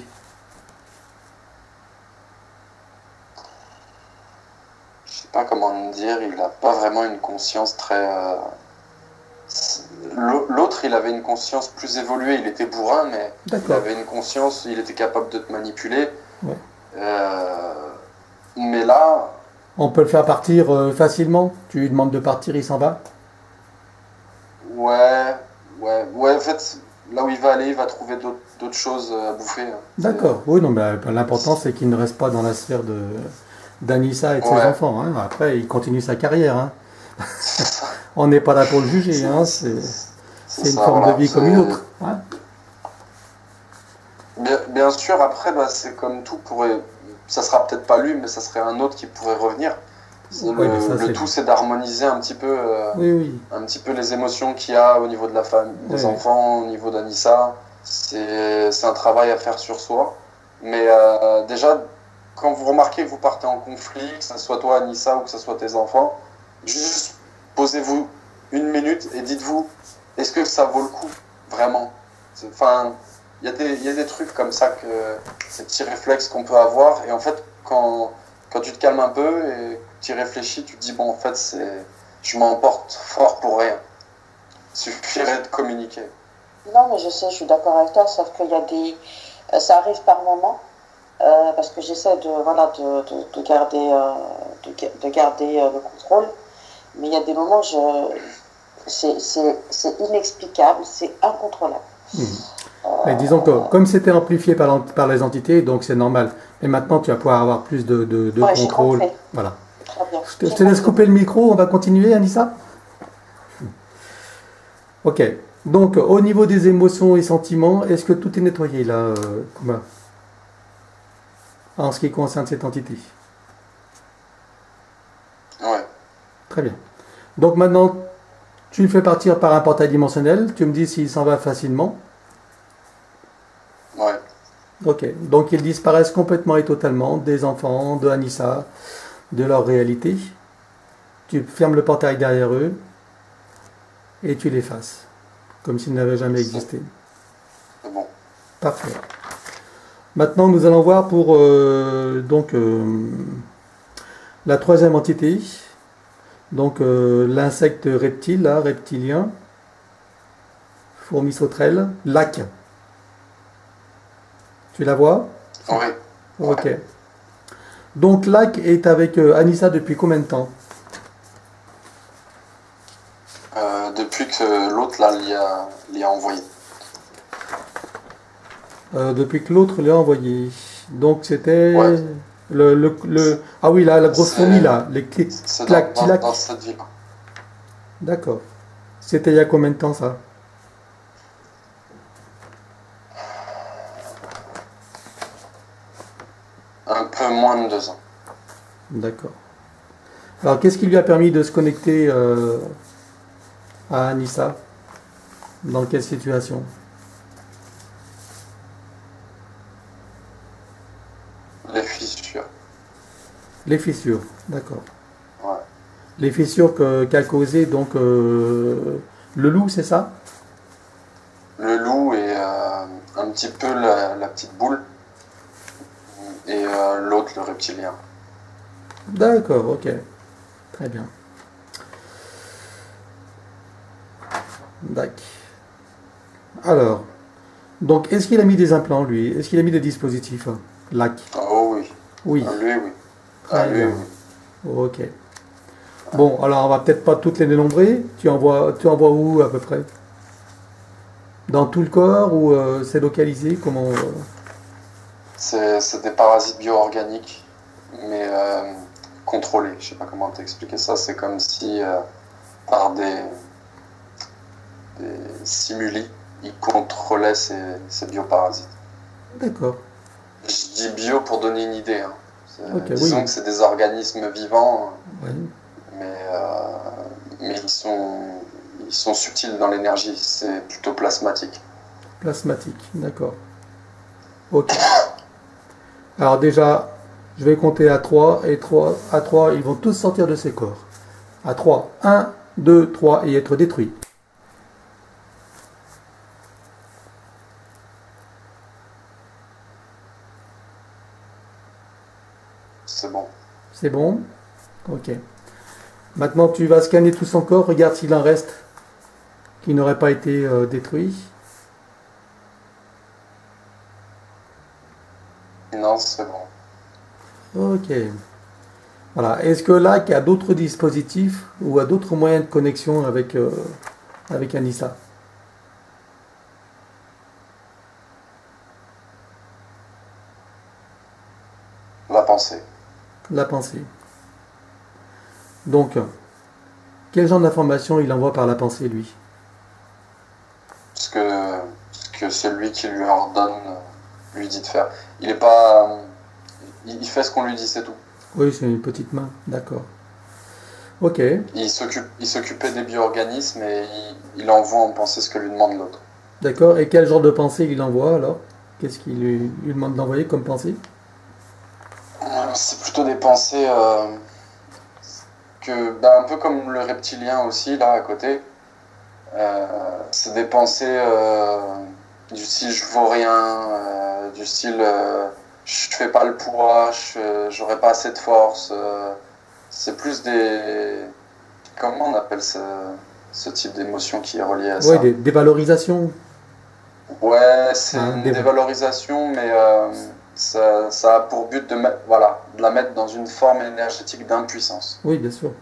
Je sais pas comment dire, il n'a pas vraiment une conscience très. L'autre, il avait une conscience plus évoluée, il était bourrin, mais il D'accord. avait une conscience, il était capable de te manipuler. Ouais. Mais là, On peut le faire partir facilement. Tu lui demandes de partir, il s'en va. ouais, en fait, là où il va aller, il va trouver d'autres choses à bouffer, hein. D'accord. Oui, non, mais l'important c'est qu'il ne reste pas dans la sphère d'Anissa et de ses Ouais, enfants, hein. Après, il continue sa carrière, hein. On n'est pas là pour le juger, hein. c'est C'est une ça, forme de voilà. vie comme une autre, hein. Bien sûr, après, bah, c'est comme tout, ça sera peut-être pas lui, mais ça serait un autre qui pourrait revenir. Oui, mais ça Le c'est. tout, c'est d'harmoniser Oui, oui. un petit peu les émotions qu'il y a au niveau de la famille, Oui, des oui. enfants, au niveau d'Anissa. C'est un travail à faire sur soi. Mais déjà, quand vous remarquez que vous partez en conflit, que ce soit toi, Anissa, ou que ce soit tes enfants, juste posez-vous une minute et dites-vous, est-ce que ça vaut le coup, vraiment? Enfin, il y a des trucs comme ça, ces petits réflexes qu'on peut avoir. Et en fait, quand tu te calmes un peu et tu y réfléchis, tu te dis, bon, en fait, je m'emporte fort pour rien. Il suffirait de communiquer. Non, mais je sais, je suis d'accord avec toi, sauf qu'il y a des. Ça arrive par moments, parce que j'essaie de garder, de garder le contrôle, mais il y a des moments, c'est inexplicable, c'est incontrôlable. Hmm. Mais disons que comme c'était amplifié par les entités, donc c'est normal. Mais maintenant, tu vas pouvoir avoir plus de Ouais, j'ai contrôle. compris. Voilà. Très bien. Je J'ai te laisse compris. couper le micro, on va continuer, Anissa? Ok. Donc, au niveau des émotions et sentiments, est-ce que tout est nettoyé là, Kuma, en ce qui concerne cette entité? Ouais, Très bien. Donc maintenant, tu le fais partir par un portail dimensionnel. Tu me dis s'il s'en va facilement. ouais. Ok. Donc ils disparaissent complètement et totalement des enfants, de Anissa, de leur réalité. Tu fermes le portail derrière eux et tu l'effaces, comme s'ils n'avaient jamais C'est existé. c'est bon. Parfait. Maintenant, nous allons voir pour la troisième entité. Donc l'insecte reptile, là, reptilien, fourmi sauterelle, lac. Tu la vois? Oui, Ok. ouais. Donc lac est avec Anissa depuis combien de temps? Depuis que l'autre là l'y a envoyé. Depuis que l'autre l'a envoyé. Donc Ouais, c'était ah oui, la grosse fourmi c'est là, c'est clac, dans tilac. cette ville. D'accord. C'était il y a combien de temps ça? Un peu moins de 2 ans. D'accord. Alors qu'est-ce qui lui a permis de se connecter à Anissa? Dans quelle situation? Les fissures. Les fissures, d'accord. Ouais. Les fissures qu'a causé donc le loup, c'est ça? Le loup et un petit peu la petite boule. Et l'autre, le reptilien. D'accord, ok. Très bien. D'accord. Alors, donc est-ce qu'il a mis des implants lui? Est-ce qu'il a mis des dispositifs? Lac. Oh oui. Oui, Ah, lui, oui. Ah, très lui, bien. oui. Ok. Bon, alors on va peut-être pas toutes les dénombrer. Tu envoies où à peu près? Dans tout le corps ou c'est localisé? Comment C'est des parasites bio-organiques, mais contrôlés. Je sais pas comment t'expliquer ça. C'est comme si, par des simuli, ils contrôlaient ces bioparasites. D'accord. Je dis bio pour donner une idée, hein. Ok, Disons oui. que c'est des organismes vivants, Ouais. mais ils sont subtils dans l'énergie. C'est plutôt plasmatique. Plasmatique, d'accord. Ok. Alors déjà, je vais compter à 3 et à 3, ils vont tous sortir de ces corps. À 3. 1, 2, 3 et être détruit. C'est bon. C'est bon? Ok. Maintenant, tu vas scanner tout son corps. Regarde s'il en reste qui n'aurait pas été détruit. Non, c'est bon. Ok. Voilà. Est-ce que là, il y a d'autres dispositifs ou à d'autres moyens de connexion avec Anissa? La pensée. La pensée. Donc, quel genre d'information il envoie par la pensée, lui? Ce que celui qui lui ordonne lui dit de faire. Il est pas. Il fait ce qu'on lui dit, c'est tout. Oui, c'est une petite main. D'accord. Ok. Il s'occupait des bio-organismes et il envoie en pensée ce que lui demande l'autre. D'accord. Et quel genre de pensée il envoie alors? Qu'est-ce qu'il lui demande d'envoyer comme pensée? C'est plutôt des pensées un peu comme le reptilien aussi, là, à côté. C'est des pensées du style je vaux rien, du style je fais pas le poids, j'aurais pas assez de force. C'est plus des. Comment on appelle ce type d'émotion qui est relié à ça? Oui, des valorisations. Ouais, c'est Hein, une dévalorisation, mais ça a pour but de la mettre dans une forme énergétique d'impuissance. Oui, bien sûr.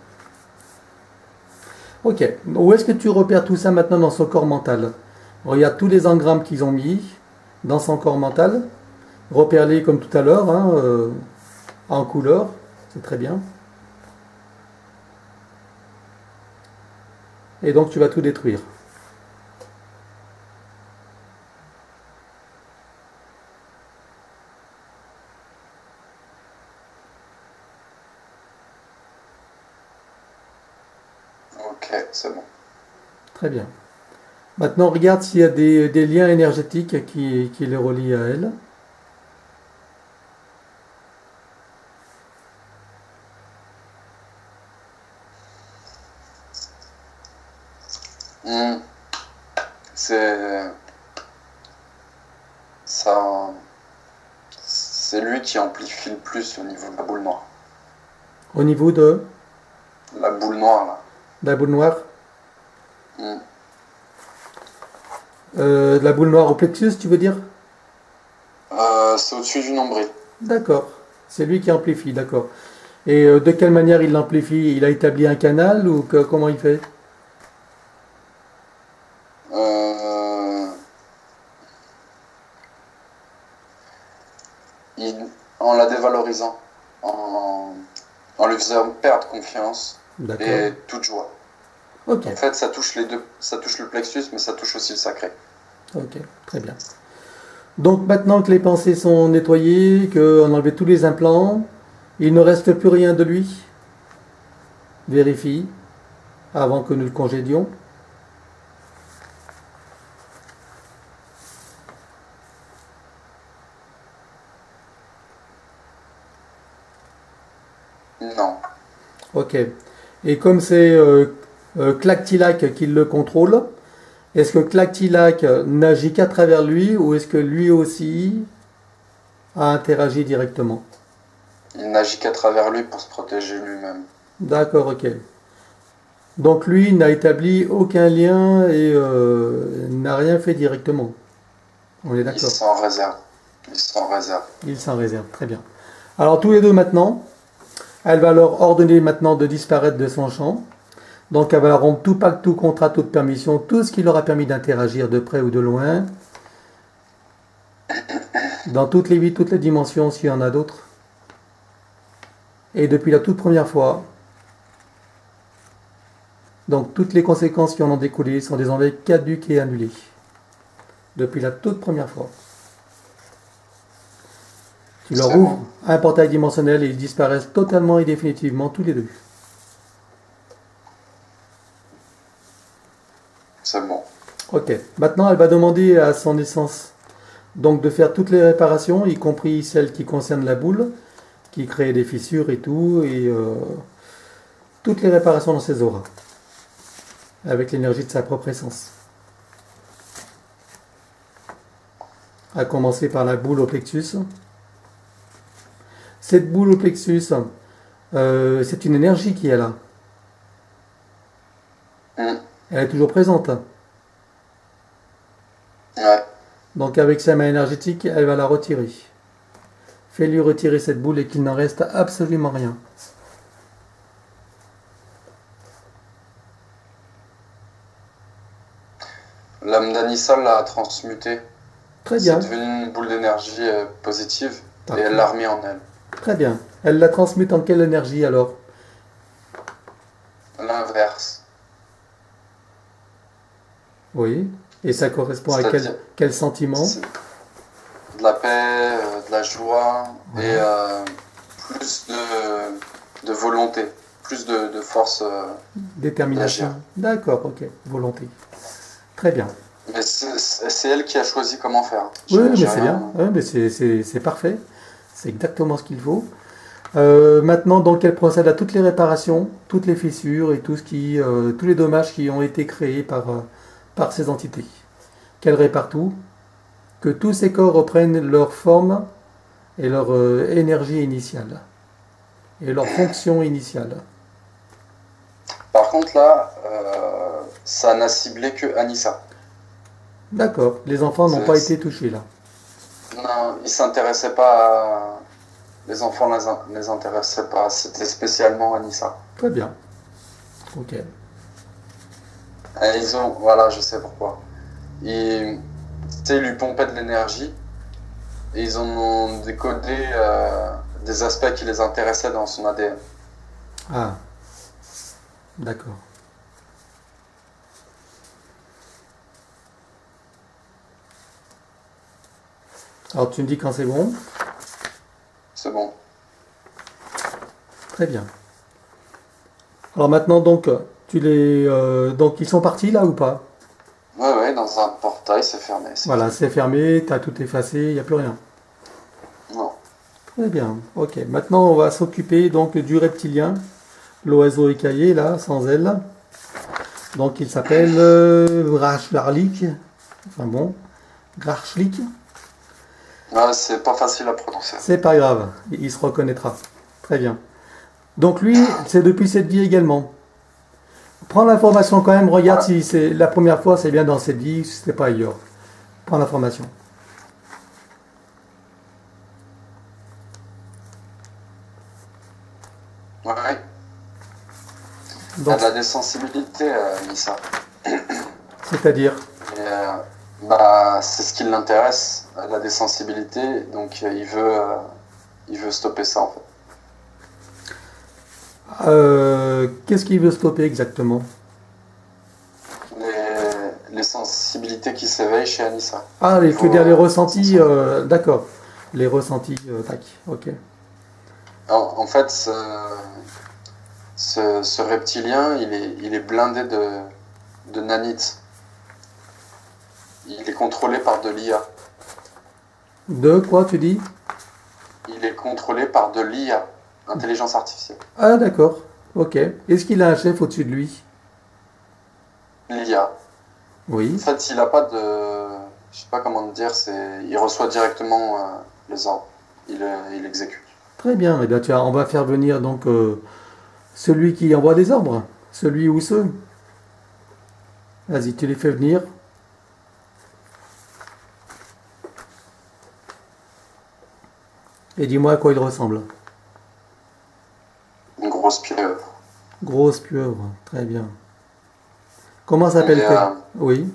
Ok. Où est-ce que tu repères tout ça maintenant dans son corps mental? Regarde tous les engrammes qu'ils ont mis dans son corps mental. Repère-les comme tout à l'heure, hein, en couleur. C'est très bien. Et donc tu vas tout détruire. Ok, c'est bon. Très bien. Maintenant, regarde s'il y a des liens énergétiques qui les relient à elle. Hmm. C'est ça, c'est lui qui amplifie le plus au niveau de la boule noire. Au niveau de La boule noire, là. la boule noire. Hmm. De la boule noire au plexus, tu veux dire? C'est au-dessus du nombril. D'accord. C'est lui qui amplifie, d'accord. Et de quelle manière il l'amplifie? Il a établi un canal ou comment il fait? Euh, en la dévalorisant, en lui faisant perdre confiance D'accord. et toute joie. Ok. En fait, ça touche les deux, ça touche le plexus, mais ça touche aussi le sacré. Ok. Très bien. Donc maintenant que les pensées sont nettoyées, qu'on a enlevé tous les implants, il ne reste plus rien de lui. Vérifie avant que nous le congédions. Non. Ok. Et comme c'est Clactilac qui le contrôle, est-ce que Clactilac n'agit qu'à travers lui ou est-ce que lui aussi a interagi directement? Il n'agit qu'à travers lui pour se protéger lui-même. D'accord, ok. Donc lui n'a établi aucun lien et n'a rien fait directement. On est Il d'accord. s'en réserve. Il s'en réserve. Il s'en réserve, très bien. Alors tous les deux maintenant, elle va leur ordonner maintenant de disparaître de son champ. Donc elle va leur rompre tout pacte, tout contrat, toute permission, tout ce qui leur a permis d'interagir de près ou de loin, dans toutes les vies, toutes les dimensions, s'il y en a d'autres. Et depuis la toute première fois, donc toutes les conséquences qui en ont découlé sont désormais caduques et annulées. Depuis la toute première fois. Tu leur ouvres un portail dimensionnel et ils disparaissent totalement et définitivement tous les deux. C'est bon. Ok. Maintenant, elle va demander à son essence donc de faire toutes les réparations, y compris celles qui concernent la boule, qui crée des fissures et tout, et toutes les réparations dans ses auras. avec l'énergie de sa propre essence. À commencer par la boule au plexus. Cette boule au plexus, c'est une énergie qui est là. Mhm. Elle est toujours présente. Ouais. Donc avec sa main énergétique, elle va la retirer. Fais-lui retirer cette boule et qu'il n'en reste absolument rien. L'âme d'Anissa l'a transmutée. Très C'est bien, devenu une boule d'énergie positive et Parfait. elle l'a remis en elle. très bien. Elle la transmute en quelle énergie alors? L'inverse. Oui. Et ça correspond à C'est-à-dire, quel sentiment? c'est de la paix, de la joie Ouais. et plus de volonté, plus de force Détermination. d'agir. D'accord, ok. Volonté. Très bien. Mais c'est elle qui a choisi comment faire. Oui, mais J'ai c'est rien. bien. Ouais, mais c'est parfait. C'est exactement ce qu'il faut. Maintenant, donc, elle procède à toutes les réparations, toutes les fissures et tous les dommages qui ont été créés par ces entités. Qu'elle répare tout, que tous ces corps reprennent leur forme et leur énergie initiale et leur fonction initiale. Par contre, là, ça n'a ciblé que Anissa. D'accord. Les enfants n'ont C'est- pas été touchés là. Non, ils s'intéressaient pas à... Les enfants les intéressaient pas. C'était spécialement Anissa. Très bien. Ok. Et ils ont... Voilà, je sais pourquoi. Ils, tu sais, ils lui pompaient de l'énergie et ils en ont décodé des aspects qui les intéressaient dans son ADN. Ah. D'accord. Alors tu me dis quand c'est bon. C'est bon. Très bien. Alors maintenant donc donc ils sont partis là ou pas? Ouais, ouais, dans un portail, c'est fermé. Voilà, c'est fermé, t'as tout effacé, il n'y a plus rien. Non. Très bien. Ok. Maintenant on va s'occuper donc du reptilien, l'oiseau écaillé là, sans aile. Donc il s'appelle Grachlarlik. Enfin bon, Grachlik. Ouais, c'est pas facile à prononcer. C'est pas grave, il se reconnaîtra. Très bien. Donc lui, c'est depuis cette vie également. Prends l'information quand même, regarde Voilà. si c'est la première fois, c'est bien dans cette vie, si c'était pas ailleurs. Prends l'information. Ouais. Elle Donc, a de la désensibilité, Nissa. c'est-à-dire, Et, bah, c'est ce qui l'intéresse, la désensibilité. Donc il veut stopper ça en fait. qu'est-ce qu'il veut stopper exactement? Les sensibilités qui s'éveillent chez Anissa. Ah, il faut dire les ressentis, sensible. d'accord. Les ressentis, tac, ok. En fait, ce reptilien, il est blindé de nanites. Il est contrôlé par de l'IA. De quoi tu dis? Il est contrôlé par de l'IA, intelligence artificielle. Ah, d'accord, ok. Est-ce qu'il a un chef au-dessus de lui? L'IA. Oui, En fait, il a pas de... Je sais pas comment te dire, il reçoit directement les ordres. Il exécute. très bien. Eh bien, tu vois, on va faire venir donc celui qui envoie des ordres, celui ou ceux. Vas-y, tu les fais venir. Et dis-moi à quoi il ressemble. Une grosse pieuvre. Grosse pieuvre, très bien. Comment Mais, s'appelle-t-elle? Oui,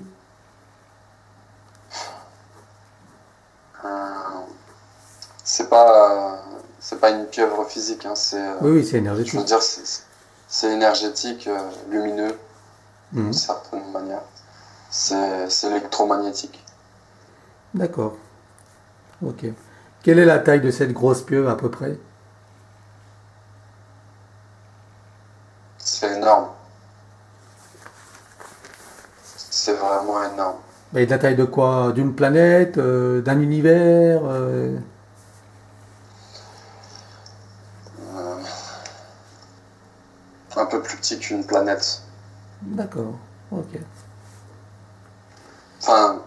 c'est pas une pieuvre physique, hein, oui, oui, c'est je veux énergétique. dire, c'est énergétique, lumineux, d'une Mhm. certaine manière. C'est électromagnétique. D'accord, ok. Quelle est la taille de cette grosse pieuvre à peu près? C'est énorme. C'est vraiment énorme. Et la taille de quoi? D'une planète, d'un univers Un peu plus petit qu'une planète. D'accord. Ok. Enfin,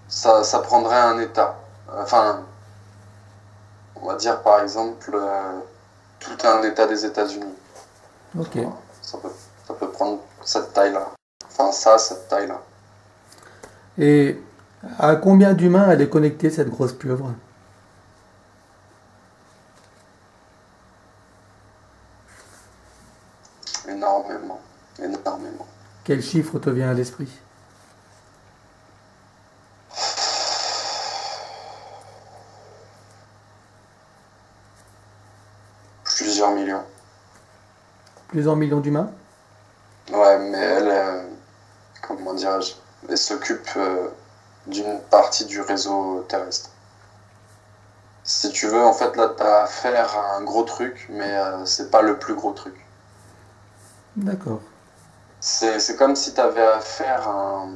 ça prendrait un état. Enfin, on va dire par exemple tout un état des États-Unis. Ok. Voilà. Ça peut prendre cette taille-là. Enfin, cette taille-là. Et à combien d'humains elle est connectée, cette grosse pieuvre? Énormément. Énormément. Quel chiffre te vient à l'esprit? Plusieurs millions. Plusieurs millions d'humains? Ouais, mais elle, comment dirais-je, elle s'occupe d'une partie du réseau terrestre. Si tu veux, en fait, là, t'as affaire à un gros truc, mais c'est pas le plus gros truc. D'accord. C'est comme si t'avais affaire à un...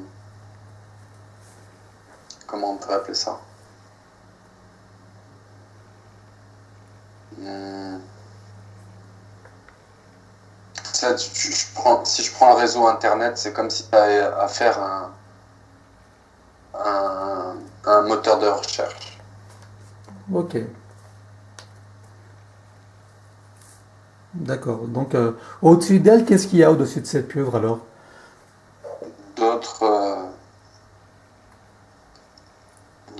Comment on peut appeler ça? Hmm. Tu sais, si je prends le réseau Internet, c'est comme si tu avais affaire à un moteur de recherche. Ok. D'accord. Donc, au-dessus d'elle, qu'est-ce qu'il y a au-dessus de cette pieuvre alors? D'autres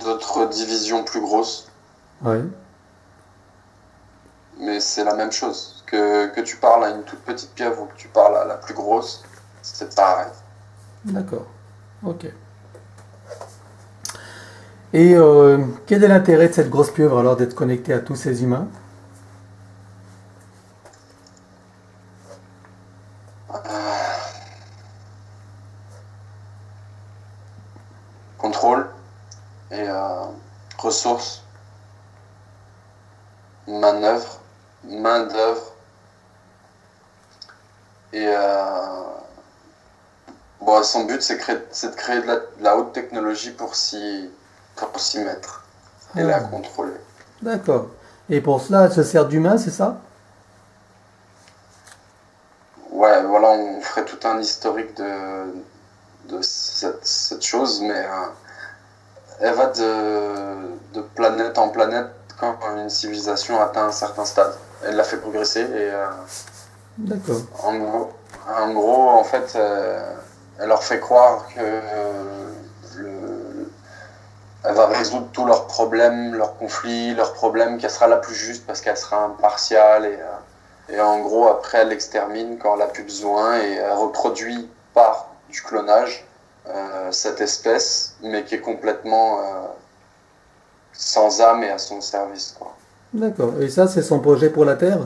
d'autres divisions plus grosses, Ouais. mais c'est la même chose. Que tu parles à une toute petite pieuvre ou que tu parles à la plus grosse, c'est pareil. D'accord. Ok. Et quel est l'intérêt de cette grosse pieuvre alors d'être connectée à tous ces humains? Contrôle et ressources, manœuvre, main d'œuvre et bon, son but c'est de créer de la haute technologie pour s'y mettre et la Ah, contrôler. d'accord. Et pour cela, elle se sert d'humains, c'est ça? Ouais, voilà, on ferait tout un historique de cette chose, mais elle va de planète en planète quand une civilisation atteint un certain stade. Elle la fait progresser et D'accord. en gros, en fait, elle leur fait croire que elle va résoudre tous leurs problèmes, leurs conflits, leurs problèmes, qu'elle sera la plus juste parce qu'elle sera impartiale et en gros, après, elle l'extermine quand elle n'a plus besoin et elle reproduit par du clonage cette espèce, mais qui est complètement sans âme et à son service, quoi. D'accord. Et ça, c'est son projet pour la Terre?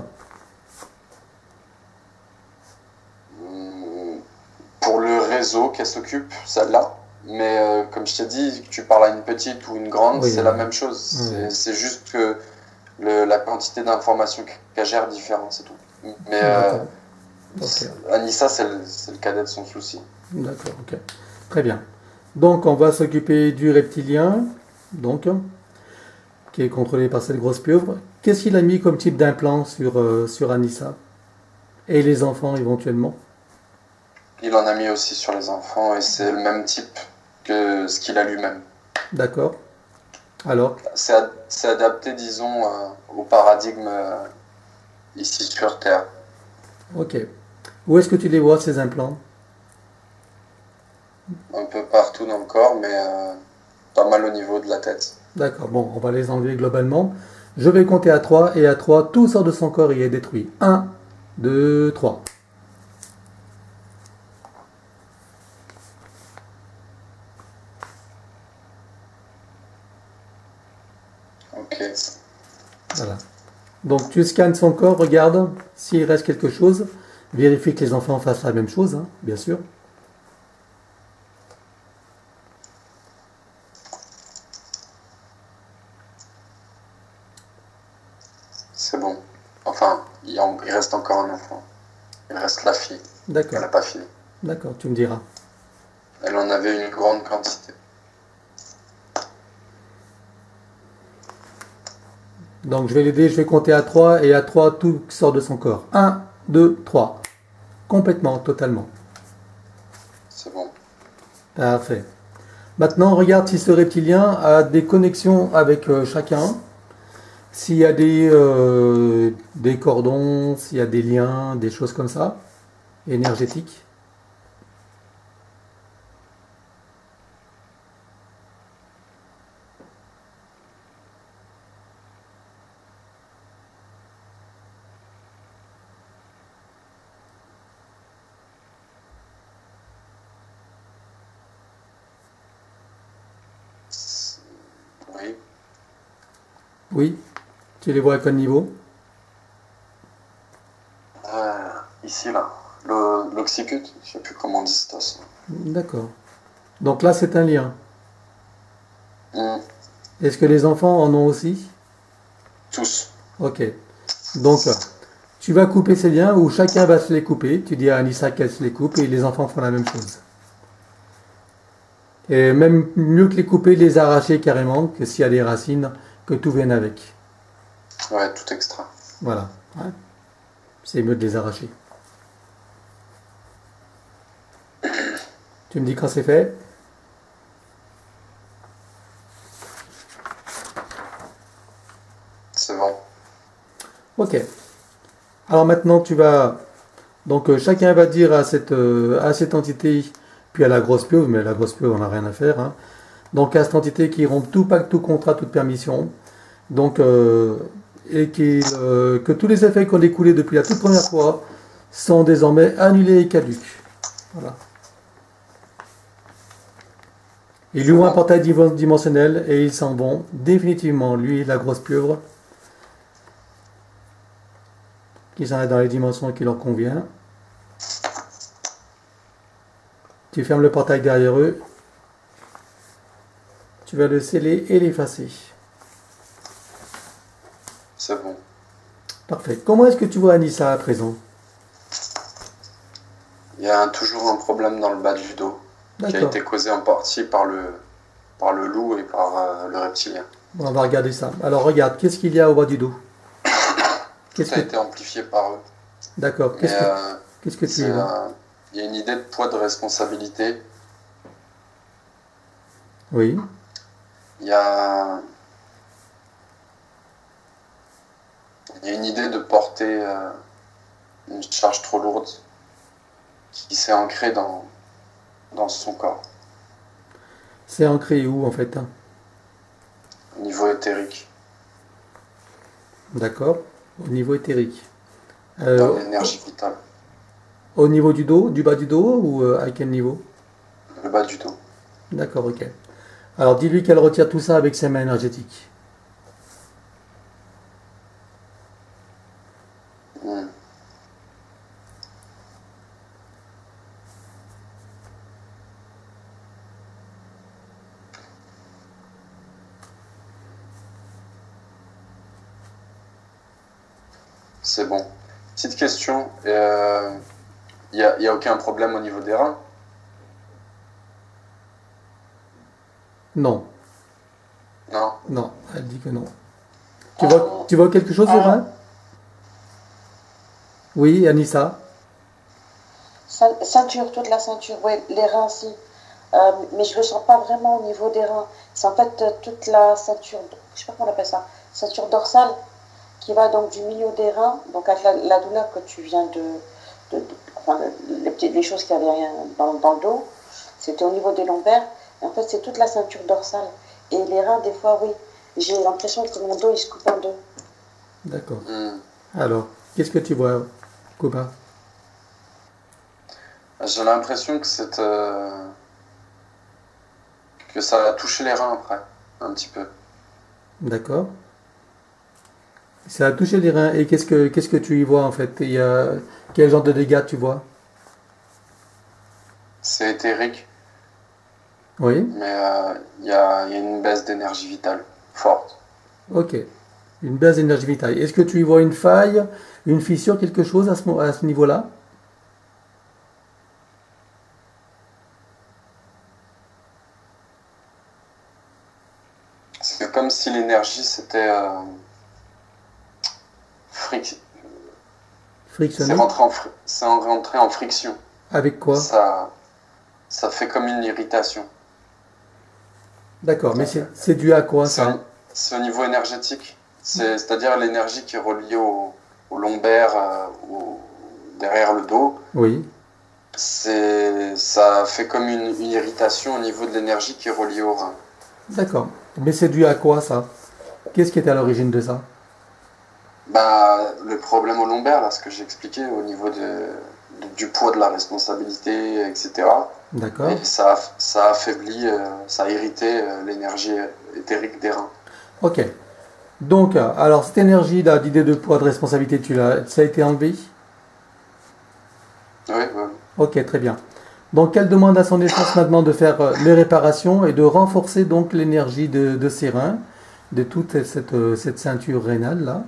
Pour le réseau qu'elle s'occupe, celle-là. Mais comme je t'ai dit, que tu parles à une petite ou une grande, Oui. c'est la même chose. Oui. C'est juste que la quantité d'informations qu'elle gère est différente, c'est tout. Mais D'accord. Ok. Anissa, c'est le cadet de son souci. D'accord. Ok. Très bien. Donc, on va s'occuper du reptilien, donc, qui est contrôlé par cette grosse pieuvre. Qu'est-ce qu'il a mis comme type d'implant sur Anissa? Et les enfants, éventuellement? Il en a mis aussi sur les enfants et c'est le même type que ce qu'il a lui-même. D'accord. Alors? C'est adapté, disons, au paradigme ici sur Terre. Ok. Où est-ce que tu les vois, ces implants? Un peu partout dans le corps, mais pas mal au niveau de la tête. D'accord. Bon, on va les enlever globalement. Je vais compter à 3 et à 3, tout sort de son corps et est détruit. 1, 2, 3. Ok. Voilà. Donc tu scannes son corps, regarde s'il reste quelque chose. Vérifie que les enfants fassent la même chose, hein, bien sûr. C'est bon. Enfin, il reste encore un enfant. Il reste la fille. D'accord. Elle n'a pas fini. D'accord, tu me diras. Elle en avait une grande quantité. Donc je vais l'aider, je vais compter à 3 et à 3, tout sort de son corps. 1, 2, 3. Complètement, totalement. Parfait. Maintenant, regarde si ce reptilien a des connexions avec chacun, s'il y a des cordons, s'il y a des liens, des choses comme ça, énergétiques. Oui. Oui. Tu les vois à quel niveau? Ici, là. L'occiput, je sais plus comment on dit cet os. D'accord. Donc là, c'est un lien. Hmm. Est-ce que les enfants en ont aussi? Tous. Ok. Donc, tu vas couper ces liens ou chacun va se les couper. Tu dis à Anissa qu'elle se les coupe et les enfants font la même chose. Et même mieux que les couper, les arracher carrément, que s'il y a des racines, que tout vienne avec. Ouais, tout extra. Voilà. Ouais. C'est mieux de les arracher. Tu me dis quand c'est fait? C'est bon. Ok. Alors maintenant, tu vas... Donc chacun va dire à cette entité, puis à la grosse pieuvre, mais la grosse pieuvre, on n'a rien à faire, hein. Donc à cette entité qui rompt tout pacte, tout contrat, toute permission. Donc, que tous les effets qu'on a découlés depuis la toute première fois sont désormais annulés et caducs. Voilà. Ils ouvrent un portail dimensionnel et ils s'en vont définitivement, lui, la grosse pieuvre, qui s'en est dans les dimensions qui leur convient. Tu fermes le portail derrière eux. Tu vas le sceller et l'effacer. C'est bon. Parfait. Comment est-ce que tu vois Anissa à présent? Il y a toujours un problème dans le bas du dos qui a D'accord. été causé en partie par le loup et par le reptilien. Bon, on va regarder ça. Alors regarde, qu'est-ce qu'il y a au bas du dos? Tout Qu'est-ce a que... été amplifié par eux. D'accord. Mais Qu'est-ce que tu y vois? il y a une idée de poids de responsabilité. Oui. Il y a une idée de porter une charge trop lourde qui s'est ancrée dans son corps, C'est ancré où en fait, hein? au niveau éthérique, D'accord. Au niveau éthérique. dans Euh, l'énergie vitale, Au niveau du dos, du bas du dos ou à quel niveau? le bas du dos. D'accord, ok. Alors dis-lui qu'elle retire tout ça avec ses mains énergétiques. Hmm. C'est bon. Petite question, il y a aucun problème au niveau des reins? Non, Non. non, elle dit que non. Tu vois quelque chose sur un? Oui, Anissa. Ceinture, toute la ceinture, oui, les reins aussi. Mais je le sens pas vraiment au niveau des reins. C'est en fait toute la ceinture, je sais pas comment on appelle ça, ceinture dorsale, qui va donc du milieu des reins, donc avec la douleur que tu viens enfin, les choses qui avaient rien dans le dos, c'était au niveau des lombaires. Et en fait, c'est toute la ceinture dorsale. Et les reins, des fois, oui, j'ai l'impression que mon dos, il se coupe en deux. D'accord. Hmm. Alors, qu'est-ce que tu vois, Kuba? J'ai l'impression que ça a touché les reins après, un petit peu. D'accord. Ça a touché les reins. Et qu'est-ce que tu y vois en fait? Il y a... Quel genre de dégâts tu vois? C'est éthérique, Oui. mais il y a une baisse d'énergie vitale forte. Ok. Une baisse d'énergie vitale. Est-ce que tu y vois une faille, une fissure, quelque chose à ce niveau-là? C'est comme si l'énergie s'était fric- Frictionné? c'est rentré en friction. Avec quoi? Ça, ça fait comme une irritation. D'accord, mais c'est dû à quoi C'est ça? c'est au niveau énergétique. C'est-à-dire l'énergie qui est reliée au lombaire, derrière le dos. Oui, Ça fait comme une irritation au niveau de l'énergie qui est reliée au rein. d'accord. Mais c'est dû à quoi ça? Qu'est-ce qui est à l'origine de ça? Bah, le problème au lombaire, là, ce que j'ai expliqué au niveau du poids de la responsabilité, etc. D'accord. Et ça affaiblit, ça a irrité l'énergie éthérique des reins. Ok. Donc, alors cette énergie là, d'idée de poids, de responsabilité, ça a été enlevé? Oui, oui, oui. Ok, très bien. Donc, elle demande à son essence maintenant de faire les réparations et de renforcer donc l'énergie de ses reins, de toute cette ceinture rénale là.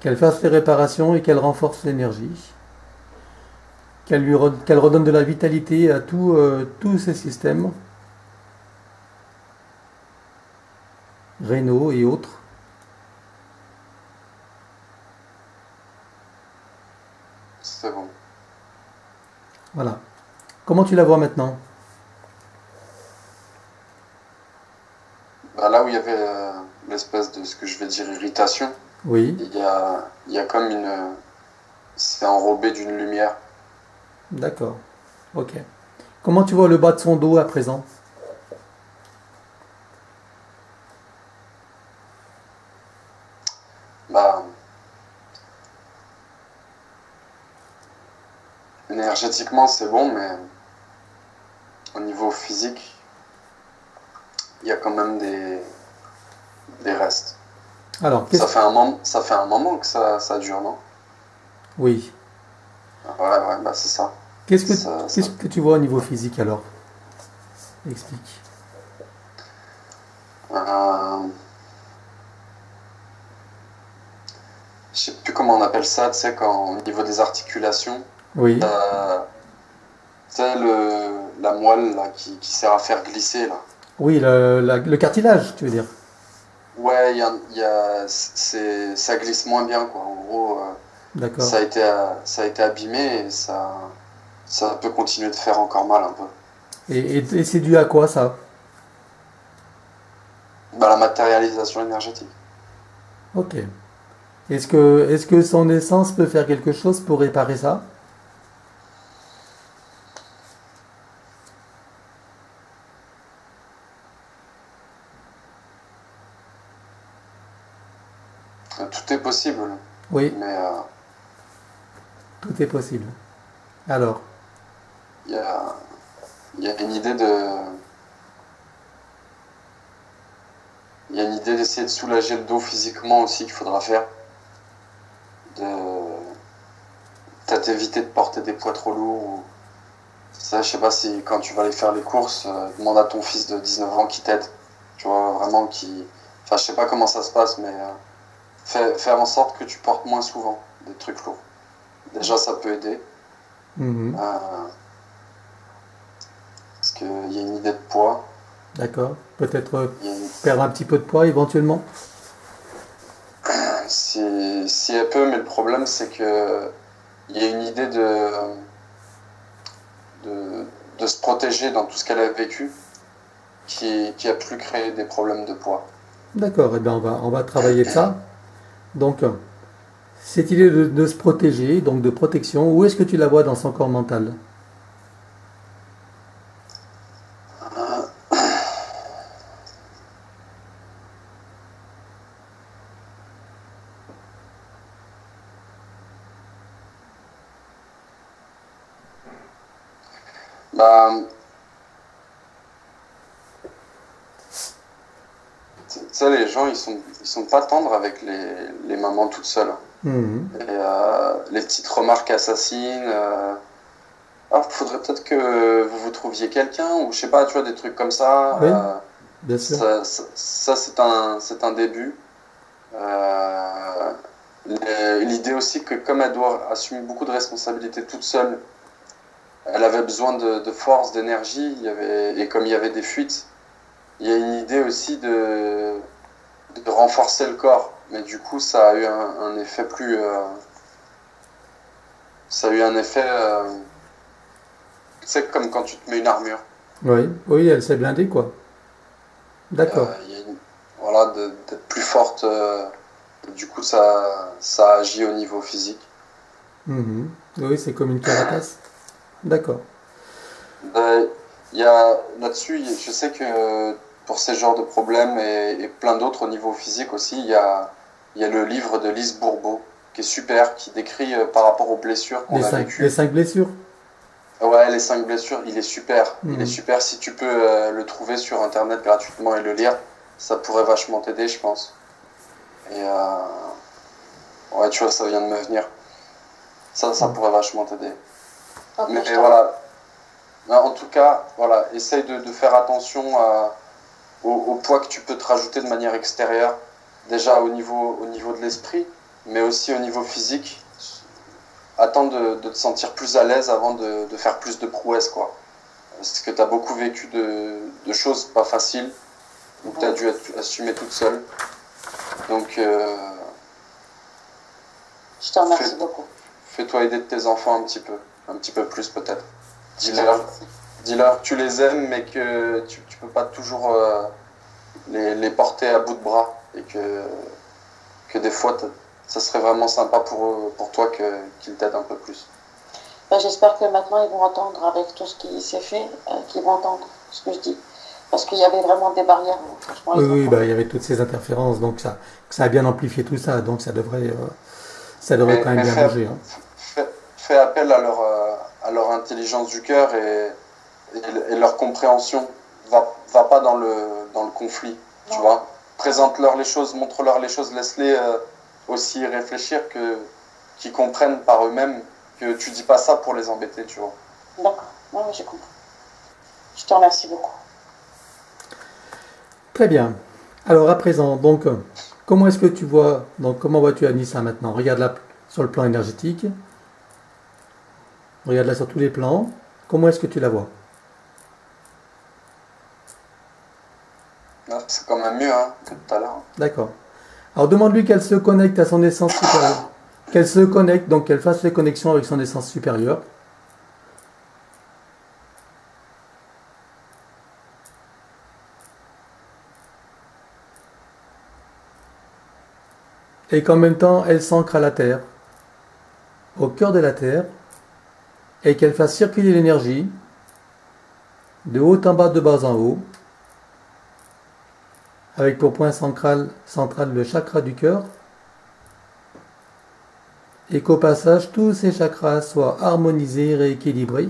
Qu'elle fasse les réparations et qu'elle renforce l'énergie. Qu'elle redonne de la vitalité à tous ces systèmes rénaux et autres. C'est bon. Voilà. Comment tu la vois maintenant? Bah, là où il y avait l'espèce de ce que je vais dire irritation, Oui, il y a comme c'est enrobé d'une lumière. d'accord. Ok. Comment tu vois le bas de son dos à présent? Bah, énergétiquement, c'est bon, mais au niveau physique, il y a quand même des restes. Alors, Ça fait un moment que ça dure, non? oui. Ouais, ouais, bah c'est ça. Qu'est-ce que, Ça, qu'est-ce ça- que tu vois au niveau physique alors? Explique. euh, je sais plus comment on appelle ça, tu sais, au niveau des articulations, Oui. t'as, tu sais, la moelle là, qui sert à faire glisser, là. Oui, le cartilage, tu veux dire. Ouais, ça glisse moins bien, quoi. En gros, D'accord. ça a été abîmé et ça peut continuer de faire encore mal un peu. Et c'est dû à quoi ça? Bah, la matérialisation énergétique. Ok. Est-ce que son essence peut faire quelque chose pour réparer ça? Tout est possible, Oui, mais tout est possible. Alors, il y a, il y a une idée de, il y a une idée d'essayer de soulager le dos physiquement aussi qu'il faudra faire. De peut-être éviter de porter des poids trop lourds. Ça, je sais pas si quand tu vas aller faire les courses, demande à ton fils de 19 ans qui t'aide. Tu vois, vraiment qui. Enfin, je sais pas comment ça se passe, mais faire en sorte que tu portes moins souvent des trucs lourds. Déjà, ça peut aider. mhm, Parce qu'il y a une idée de poids. d'accord. Peut-être Il y a perdre un petit peu de poids éventuellement. si elle peut, mais le problème, c'est que il y a une idée de, de se protéger dans tout ce qu'elle a vécu qui a pu créer des problèmes de poids. D'accord, eh bien on va travailler de ça. Donc, cette idée de se protéger, donc de protection, où est-ce que tu la vois dans son corps mental? Bah, tu sais, les gens, ils sont pas tendres avec les mamans toutes seules. Mhm. Et les petites remarques assassines. Ah, faudrait peut-être que vous trouviez quelqu'un, ou je sais pas, tu vois, des trucs comme ça. Oui, bien sûr. Ça, c'est un début. Euh, L'idée aussi que comme elle doit assumer beaucoup de responsabilités toute seule, elle avait besoin de force, d'énergie, et comme il y avait des fuites, il y a une idée aussi de renforcer le corps. Mais du coup, ça a eu un effet plus. Ça a eu un effet. C'est comme quand tu te mets une armure. Oui, oui, elle s'est blindée, quoi. D'accord. Voilà, d'être plus forte. Du coup, ça agit au niveau physique. Mhm. Oui, c'est comme une carapace. D'accord. Ben, il y a là-dessus, je sais que pour ces genres de problèmes et plein d'autres au niveau physique aussi, il y a le livre de Lise Bourbeau qui est super, qui décrit par rapport aux blessures qu'on a Les vécues. 5 blessures. Ouais, les 5 blessures, il est super. Il est Mhm. super. Si tu peux le trouver sur Internet gratuitement et le lire, ça pourrait vachement t'aider, je pense. Et ouais, tu vois, ça vient de me venir. Ça Mhm. pourrait vachement t'aider. Ok, Mais je t'en voilà, en tout cas, voilà, essaye de faire attention au poids que tu peux te rajouter de manière extérieure. Déjà au niveau de l'esprit, mais aussi au niveau physique. Attends de te sentir plus à l'aise avant de faire plus de prouesses, quoi. Parce que tu as beaucoup vécu de choses pas faciles, où tu as dû assumer toute seule. Donc, Je te remercie fais, beaucoup. fais-toi aider de tes enfants un petit peu plus peut-être. Je te Dis-leur, remercie. dis-leur que tu les aimes, mais que tu peux pas toujours les porter à bout de bras. Et que des fois, ça serait vraiment sympa pour toi qu'ils t'aident un peu plus. Ben, j'espère que maintenant ils vont entendre avec tout ce qui s'est fait, qu'ils vont entendre ce que je dis. Parce qu'il y avait vraiment des barrières, hein. Franchement, Oui, ils n'ont oui, pas. bah, il y avait toutes ces interférences, donc ça a bien amplifié tout ça, donc ça devrait quand même Mais bien bouger, hein. fais appel à leur intelligence du cœur et leur compréhension. Va pas dans le conflit, tu Non, vois. Présente-leur les choses, montre-leur les choses, laisse-les aussi réfléchir qu'ils comprennent par eux-mêmes que tu dis pas ça pour les embêter, tu vois. d'accord. Non, mais j'ai compris. Je te remercie beaucoup. Très bien. Alors à présent, donc, comment est-ce que tu vois, donc comment vois-tu Anissa maintenant? Regarde-la sur le plan énergétique, regarde-la sur tous les plans. Comment est-ce que tu la vois? Ah, c'est quand même mieux hein, que tout à l'heure. D'accord. Alors demande-lui qu'elle se connecte à son essence supérieure. Qu'elle se connecte, donc qu'elle fasse les connexions avec son essence supérieure. Et qu'en même temps, elle s'ancre à la Terre, au cœur de la Terre, et qu'elle fasse circuler l'énergie de haut en bas, de bas en haut, avec pour point central le chakra du cœur, et qu'au passage, tous ces chakras soient harmonisés, rééquilibrés,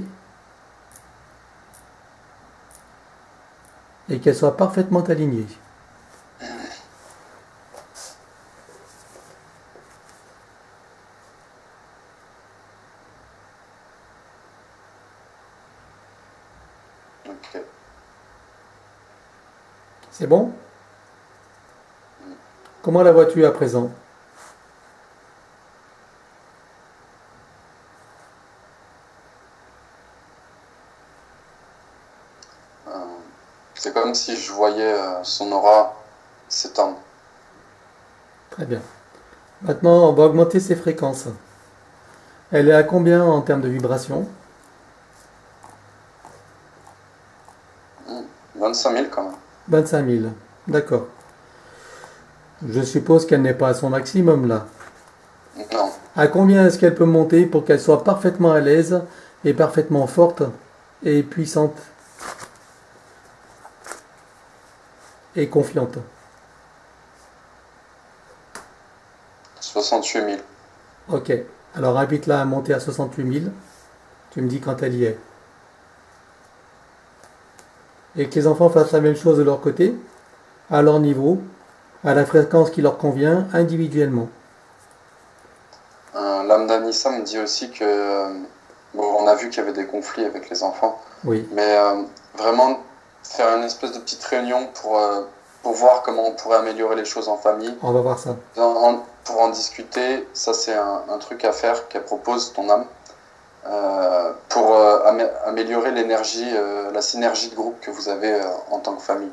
et qu'elles soient parfaitement alignées. Ok. C'est bon? Comment la vois-tu à présent? Euh, c'est comme si je voyais son aura s'étendre. Très bien. Maintenant, on va augmenter ses fréquences. Elle est à combien en termes de vibration? 25 000 quand même. 25 000. D'accord. Je suppose qu'elle n'est pas à son maximum là. Non. À combien est-ce qu'elle peut monter pour qu'elle soit parfaitement à l'aise et parfaitement forte et puissante et confiante? 68 000. Ok. Alors invite-la à monter à 68 000. Tu me dis quand elle y est. Et que les enfants fassent la même chose de leur côté, à leur niveau, à la fréquence qui leur convient, individuellement. L'âme d'Anissa me dit aussi que, bon, on a vu qu'il y avait des conflits avec les enfants, Oui, mais vraiment faire une espèce de petite réunion pour voir comment on pourrait améliorer les choses en famille, on va voir ça. pour en discuter, ça c'est un truc à faire qu'elle propose, ton âme, pour améliorer l'énergie, la synergie de groupe que vous avez en tant que famille.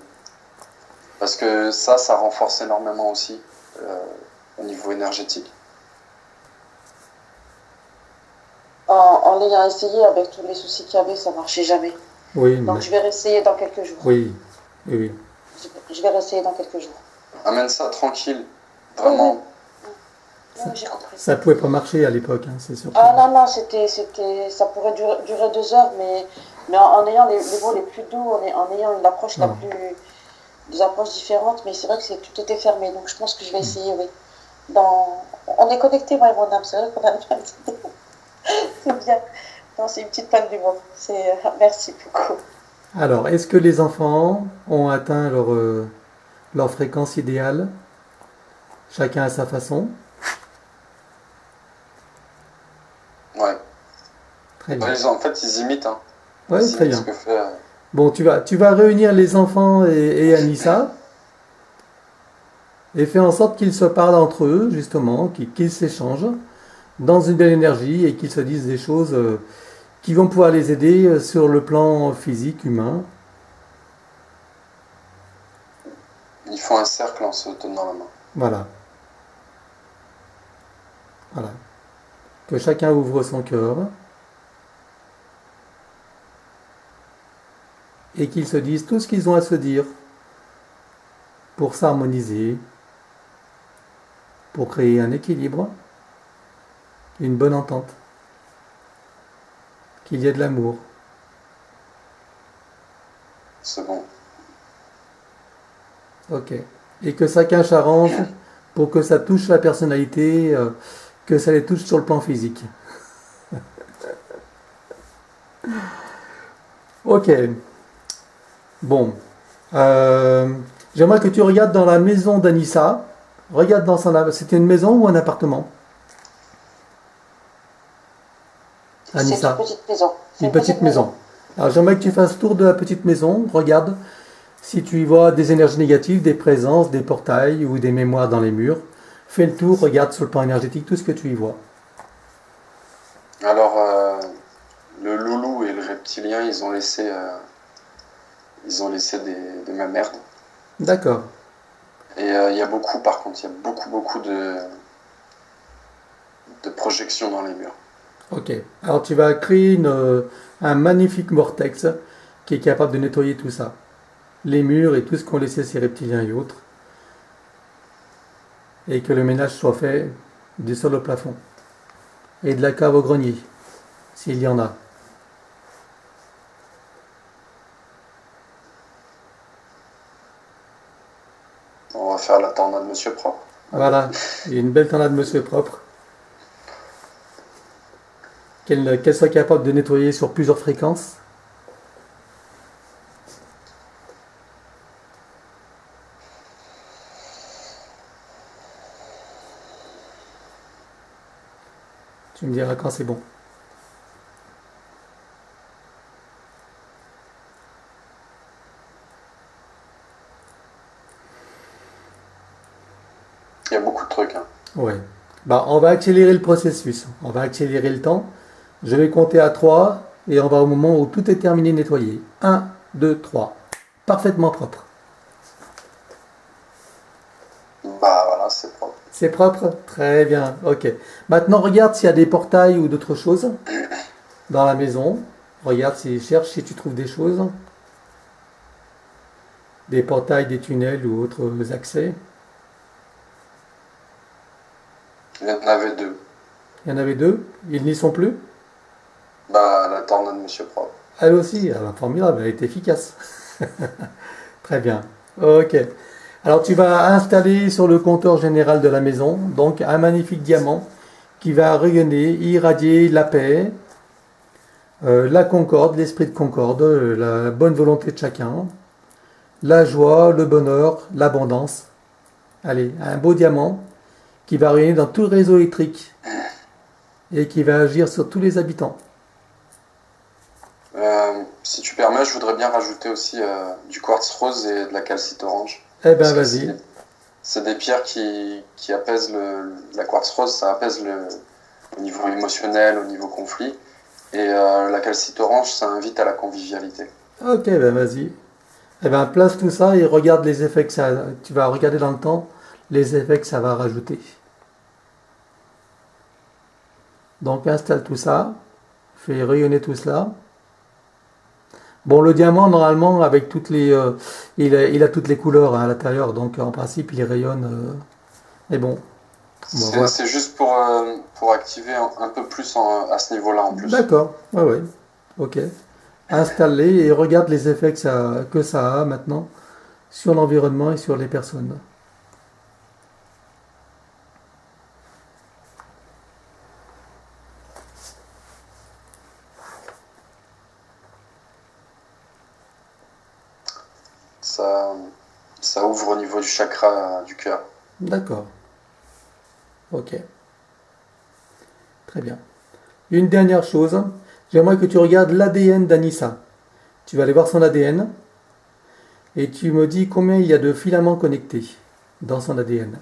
Parce que ça renforce énormément aussi au niveau énergétique. En en l'ayant essayé avec tous les soucis qu'il y avait, ça marchait jamais. Oui, Donc je vais réessayer dans quelques jours. oui, oui, oui. Je vais réessayer dans quelques jours. Amène ça tranquille. Vraiment. Oui, j'ai compris. Ça pouvait pas marcher à l'époque, hein, c'est sûr. Ah non, ça pourrait durer 2 heures, mais en ayant les mots les plus doux, en ayant une approche des approches différentes, mais c'est vrai que tout était fermé, donc je pense que je vais essayer, oui. On est connectés, moi et mon âme, c'est vrai qu'on a bien dit. C'est bien. Non, c'est une petite panne d'humour. Merci beaucoup. Alors, est-ce que les enfants ont atteint leur fréquence idéale? Chacun à sa façon? Ouais. Très bien. En fait, ils imitent. Hein. Ouais, Ils très imitent bien. ce que fait. Bon, tu vas réunir les enfants et Anissa et faire en sorte qu'ils se parlent entre eux, justement, qu'ils s'échangent dans une belle énergie et qu'ils se disent des choses qui vont pouvoir les aider sur le plan physique, humain. Ils font un cercle en se tenant la main. Voilà. Voilà. Que chacun ouvre son cœur et qu'ils se disent tout ce qu'ils ont à se dire pour s'harmoniser, pour créer un équilibre, une bonne entente, qu'il y ait de l'amour. C'est bon. Ok. Et que chacun s'arrange pour que ça touche la personnalité, que ça les touche sur le plan physique. Ok. Bon. J'aimerais que tu regardes dans la maison d'Anissa. Regarde dans son... C'était une maison ou un appartement? C'est une Anissa. petite maison. C'est Une petite maison. Alors j'aimerais que tu fasses tour de la petite maison. Regarde si tu y vois des énergies négatives, des présences, des portails ou des mémoires dans les murs. Fais le tour, regarde sur le plan énergétique tout ce que tu y vois. Alors, le loulou et le reptilien, ils ont laissé de ma merde. D'accord. Et il y a beaucoup, par contre, il y a beaucoup de projections dans les murs. Ok. Alors tu vas créer un magnifique vortex qui est capable de nettoyer tout ça. Les murs et tout ce qu'ont laissé ces reptiliens et autres. Et que le ménage soit fait du sol au plafond. Et de la cave au grenier, s'il y en a. On va faire la tornade Monsieur Propre. Voilà. Et une belle tornade Monsieur Propre. Qu'elle soit capable de nettoyer sur plusieurs fréquences. Tu me diras quand c'est bon. Il y a beaucoup de trucs. Hein. Ouais. Bah, on va accélérer le processus. On va accélérer le temps. Je vais compter à 3 et on va au moment où tout est terminé nettoyé. 1, 2, 3. Parfaitement propre. Bah voilà, c'est propre. C'est propre? Très bien. Ok. Maintenant, regarde s'il y a des portails ou d'autres choses dans la maison. Regarde, cherche si tu trouves des choses. Des portails, des tunnels ou autres accès. Il y en avait 2. Il y en avait 2. Ils n'y sont plus? Bah, la tornade Monsieur Propre. Elle aussi. Ah, formidable, elle est efficace. Très bien. Ok. Alors tu vas installer sur le compteur général de la maison donc un magnifique diamant qui va rayonner, irradier la paix, la concorde, l'esprit de concorde, la bonne volonté de chacun, la joie, le bonheur, l'abondance. Allez, un beau diamant qui va rayonner dans tout le réseau électrique et qui va agir sur tous les habitants. Si tu permets, je voudrais bien rajouter aussi du quartz rose et de la calcite orange. Eh ben Parce que vas-y. C'est des pierres qui apaisent la quartz rose, ça apaise au niveau émotionnel, au niveau conflit. Et la calcite orange, ça invite à la convivialité. Ok, ben vas-y. Eh ben place tout ça et regarde les effets que ça... Tu vas regarder dans le temps les effets que ça va rajouter. Donc installe tout ça. Fais rayonner tout cela. Bon, le diamant, normalement, avec toutes les, il a toutes les couleurs hein, à l'intérieur, donc en principe, il rayonne. Mais bon, on va voir. C'est juste pour activer un peu plus à ce niveau-là en plus. D'accord, ouais, ouais, ok. Installe-les et regarde les effets que ça a maintenant sur l'environnement et sur les personnes. Ça, ça ouvre au niveau du chakra du cœur. D'accord, ok, très bien. Une dernière chose, j'aimerais que tu regardes l'ADN d'Anissa. Tu vas aller voir son ADN et tu me dis combien il y a de filaments connectés dans son ADN.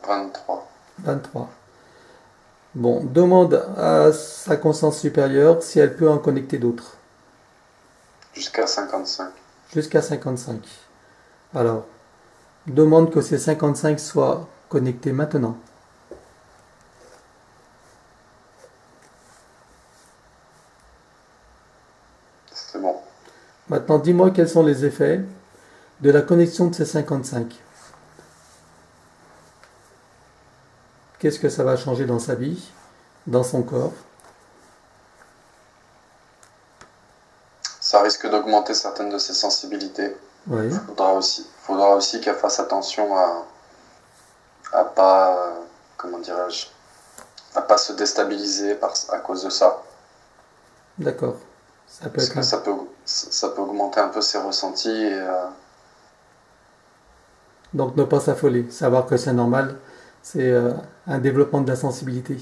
23. 23. Bon, demande à sa conscience supérieure si elle peut en connecter d'autres. Jusqu'à 55. Jusqu'à 55. Alors, demande que ces 55 soient connectés maintenant. C'est bon. Maintenant, dis-moi quels sont les effets de la connexion de ces 55. Qu'est-ce que ça va changer dans sa vie, dans son corps? Ça risque d'augmenter certaines de ses sensibilités. Oui, Faudra aussi qu'elle fasse attention à pas, comment dirais-je, à pas se déstabiliser à cause de ça. d'accord. Ça peut Parce être que ça peut augmenter un peu ses ressentis et Donc ne pas s'affoler, savoir que c'est normal, c'est un développement de la sensibilité,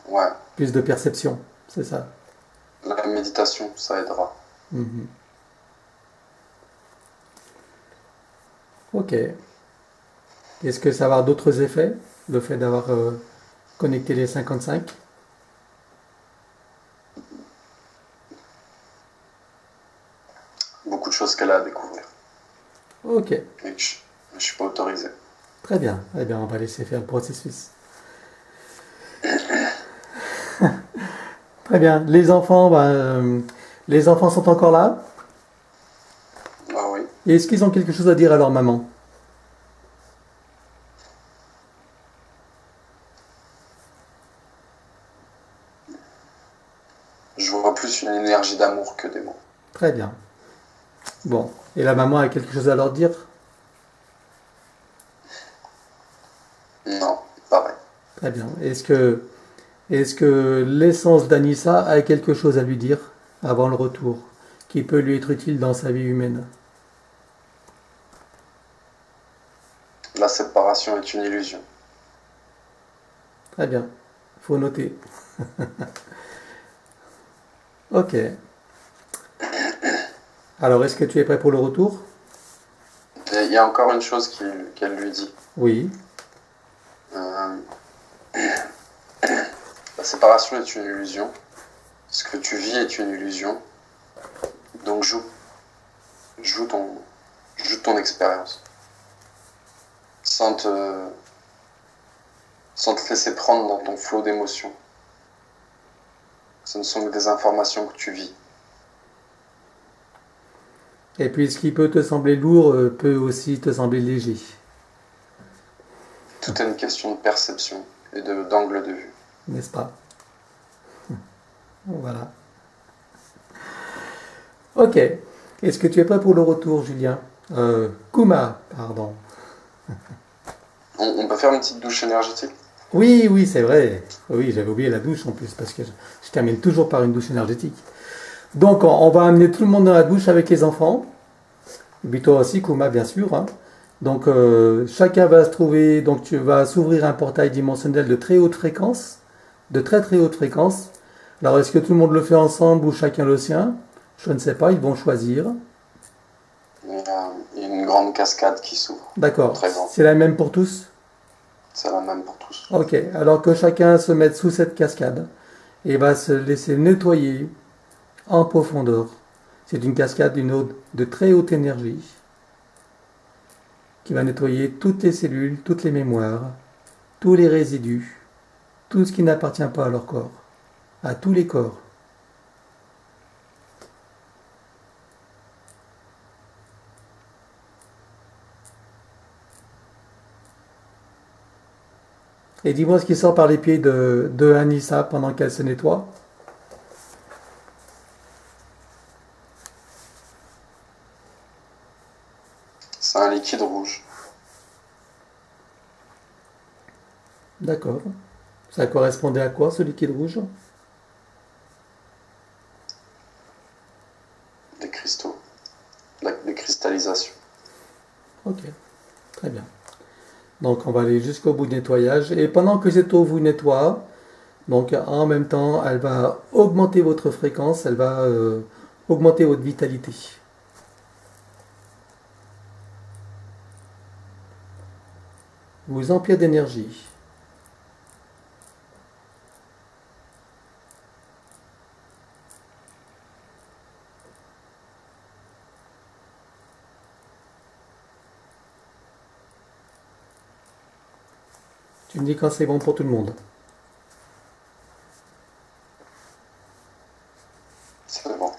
ouais, plus de perception, c'est ça. la méditation, ça aidera. Mhm. Ok. Est-ce que ça va avoir d'autres effets, le fait d'avoir connecté les 55? Beaucoup de choses qu'elle a à découvrir. Ok, Mais je suis pas autorisé. très bien. Eh bien, on va laisser faire le processus. Très bien. Les enfants sont encore là. Ah oui. Et est-ce qu'ils ont quelque chose à dire à leur maman? Je vois plus une énergie d'amour que des mots. Très bien. Bon. Et la maman a quelque chose à leur dire? Non, pareil. Très bien. Est-ce que l'essence d'Anissa a quelque chose à lui dire avant le retour, qui peut lui être utile dans sa vie humaine? La séparation est une illusion. Très bien. Faut noter. Ok. Alors, est-ce que tu es prêt pour le retour? Et il y a encore une chose qu'elle lui dit. Oui. Euh, la séparation est une illusion. Ce que tu vis est une illusion. Donc joue ton expérience. Sans te laisser prendre dans ton flot d'émotions. Ce ne sont que des informations que tu vis. Et puis, ce qui peut te sembler lourd peut aussi te sembler léger. Tout est une question de perception et d'angle de vue. N'est-ce pas? Voilà. Ok. Est-ce que tu es prêt pour le retour, Julien? Kuma, pardon. On peut faire une petite douche énergétique? Oui, oui, c'est vrai. Oui, j'avais oublié la douche en plus, parce que je termine toujours par une douche énergétique. Donc, on va amener tout le monde dans la douche avec les enfants. Et puis toi aussi, Kuma, bien sûr. Hein. Donc, chacun va se trouver. Donc, tu vas s'ouvrir un portail dimensionnel de très haute fréquence. De très très haute fréquence. Alors, est-ce que tout le monde le fait ensemble ou chacun le sien? Je ne sais pas, ils vont choisir. Il y a une grande cascade qui s'ouvre. D'accord. Très grande. C'est la même pour tous? C'est la même pour tous. Ok. Alors que chacun se mette sous cette cascade et va se laisser nettoyer en profondeur. C'est une cascade d'une de très haute énergie. qui va nettoyer toutes les cellules, toutes les mémoires, tous les résidus, tout ce qui n'appartient pas à leur corps, à tous les corps. Et dis-moi ce qui sort par les pieds de Anissa pendant qu'elle se nettoie. C'est un liquide rouge. D'accord. Ça correspondait à quoi ce liquide rouge? Des cristaux. Des cristallisations. Ok, très bien. Donc on va aller jusqu'au bout du nettoyage. Et pendant que cette eau vous nettoie, donc en même temps, elle va augmenter votre fréquence, elle va augmenter votre vitalité. Vous emplir d'énergie. Tu me dis quand c'est bon pour tout le monde. C'est bon.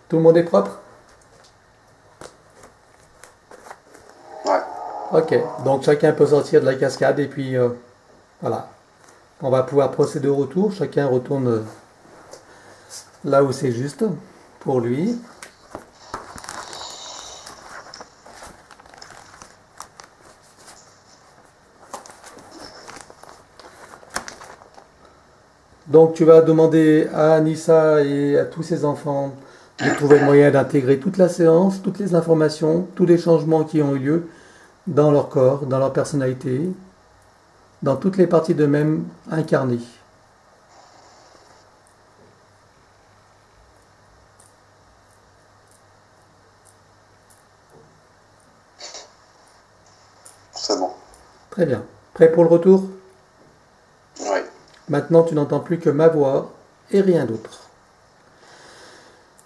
Tout le monde est propre? Ouais. Ok, donc chacun peut sortir de la cascade et puis voilà. On va pouvoir procéder au retour. Chacun retourne là où c'est juste pour lui. Donc tu vas demander à Anissa et à tous ses enfants de trouver le moyen d'intégrer toute la séance, toutes les informations, tous les changements qui ont eu lieu dans leur corps, dans leur personnalité, dans toutes les parties d'eux-mêmes incarnées. C'est bon. Très bien. Prêt pour le retour? Oui. Maintenant, tu n'entends plus que ma voix et rien d'autre.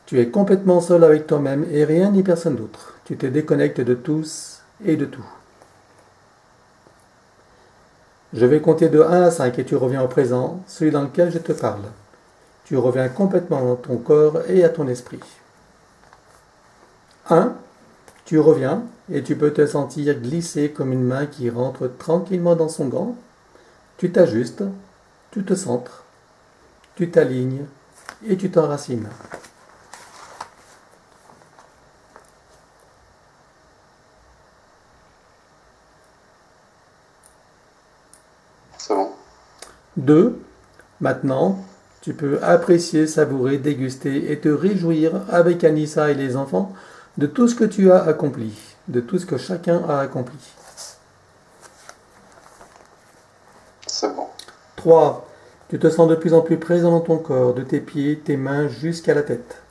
Tu es complètement seul avec toi-même et rien ni personne d'autre. Tu te déconnectes de tous et de tout. Je vais compter de 1 à 5 et tu reviens au présent, celui dans lequel je te parle. Tu reviens complètement dans ton corps et à ton esprit. 1. Tu reviens et tu peux te sentir glisser comme une main qui rentre tranquillement dans son gant. Tu t'ajustes, tu te centres, tu t'alignes et tu t'enracines. C'est bon. 2. Maintenant, tu peux apprécier, savourer, déguster et te réjouir avec Anissa et les enfants de tout ce que tu as accompli, de tout ce que chacun a accompli. C'est bon. 3. Tu te sens de plus en plus présent dans ton corps, de tes pieds, tes mains jusqu'à la tête.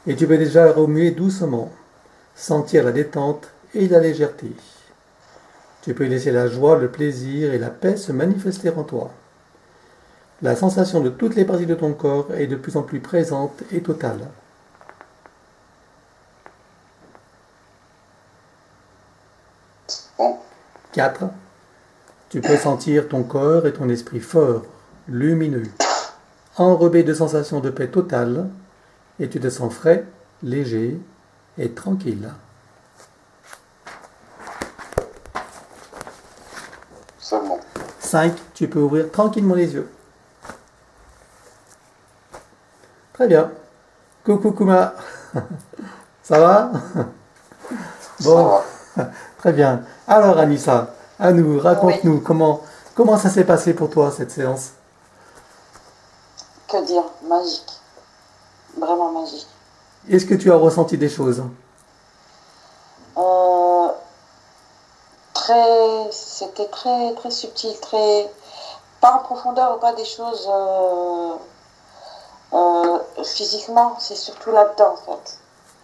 Et tu peux déjà remuer doucement, sentir la détente et la légèreté. Tu peux laisser la joie, le plaisir et la paix se manifester en toi. La sensation de toutes les parties de ton corps est de plus en plus présente et totale. Bon. 4. Tu peux sentir ton corps et ton esprit fort, lumineux, enrobé de sensations de paix totale, et tu te sens frais, léger et tranquille. C'est bon. 5. Tu peux ouvrir tranquillement les yeux. Très bien. Coucou Kuma. Ça va? Bon, Ça va. très bien. Alors Anissa, à nous, raconte-nous comment ça s'est passé pour toi cette séance? Que dire? Magique. Vraiment magique. Est-ce que tu as ressenti des choses? C'était très, très subtil, pas en profondeur ou pas des choses physiquement, c'est surtout là-dedans en fait.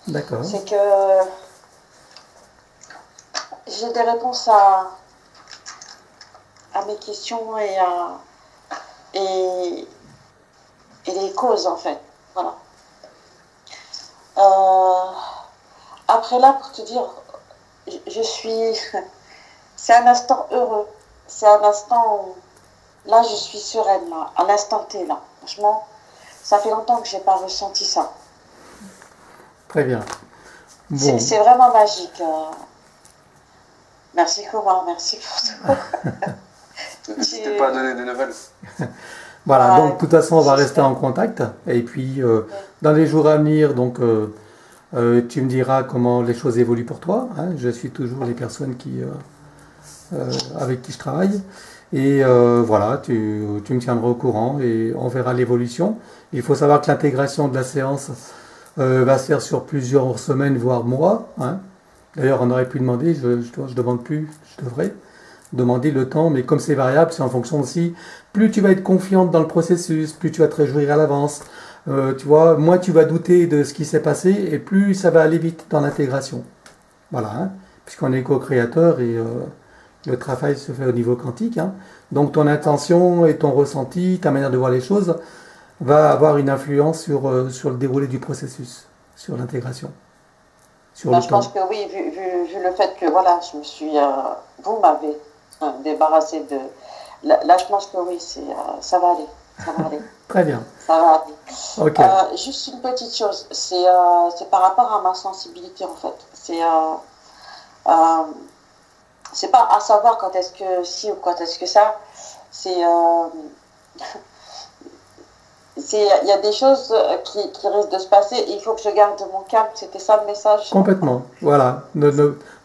D'accord. C'est que j'ai des réponses à mes questions et les causes en fait. Voilà. Après là, pour te dire, je suis. C'est un instant heureux. C'est un instant où. Là, je suis sereine, là, à l'instant T, là. Franchement, ça fait longtemps que je n'ai pas ressenti ça. Très bien. Bon. C'est vraiment magique. Merci, Kouma, merci pour tout. N'hésitez pas à donner des nouvelles. Voilà, Ouais, donc de toute façon, on va rester j'espère. en contact. Et puis, dans les jours à venir, donc, tu me diras comment les choses évoluent pour toi. Hein. Je suis toujours les personnes avec qui je travaille. Et voilà, tu me tiendras au courant et on verra l'évolution. Il faut savoir que l'intégration de la séance va se faire sur plusieurs semaines, voire mois. Hein. D'ailleurs, on aurait pu demander, je demande plus, je devrais demander le temps, mais comme c'est variable, c'est en fonction aussi. Plus tu vas être confiante dans le processus, plus tu vas te réjouir à l'avance. Tu vois, moins tu vas douter de ce qui s'est passé et plus ça va aller vite dans l'intégration. Voilà, hein, puisqu'on est co-créateur et le travail se fait au niveau quantique. Hein. Donc ton intention et ton ressenti, ta manière de voir les choses, va avoir une influence sur le déroulé du processus, sur l'intégration, sur Là, le je pense temps. que oui, vu le fait que voilà, je me suis. Vous m'avez débarrassé de. Là, je pense que oui, ça va aller. Ça va aller. Très bien. Ça va aller. Ok. Juste une petite chose, c'est par rapport à ma sensibilité en fait. Euh, c'est pas à savoir quand est-ce que si ou quand est-ce que ça. C'est il y a des choses qui risquent de se passer et il faut que je garde mon calme. C'était ça le message. Complètement. Voilà.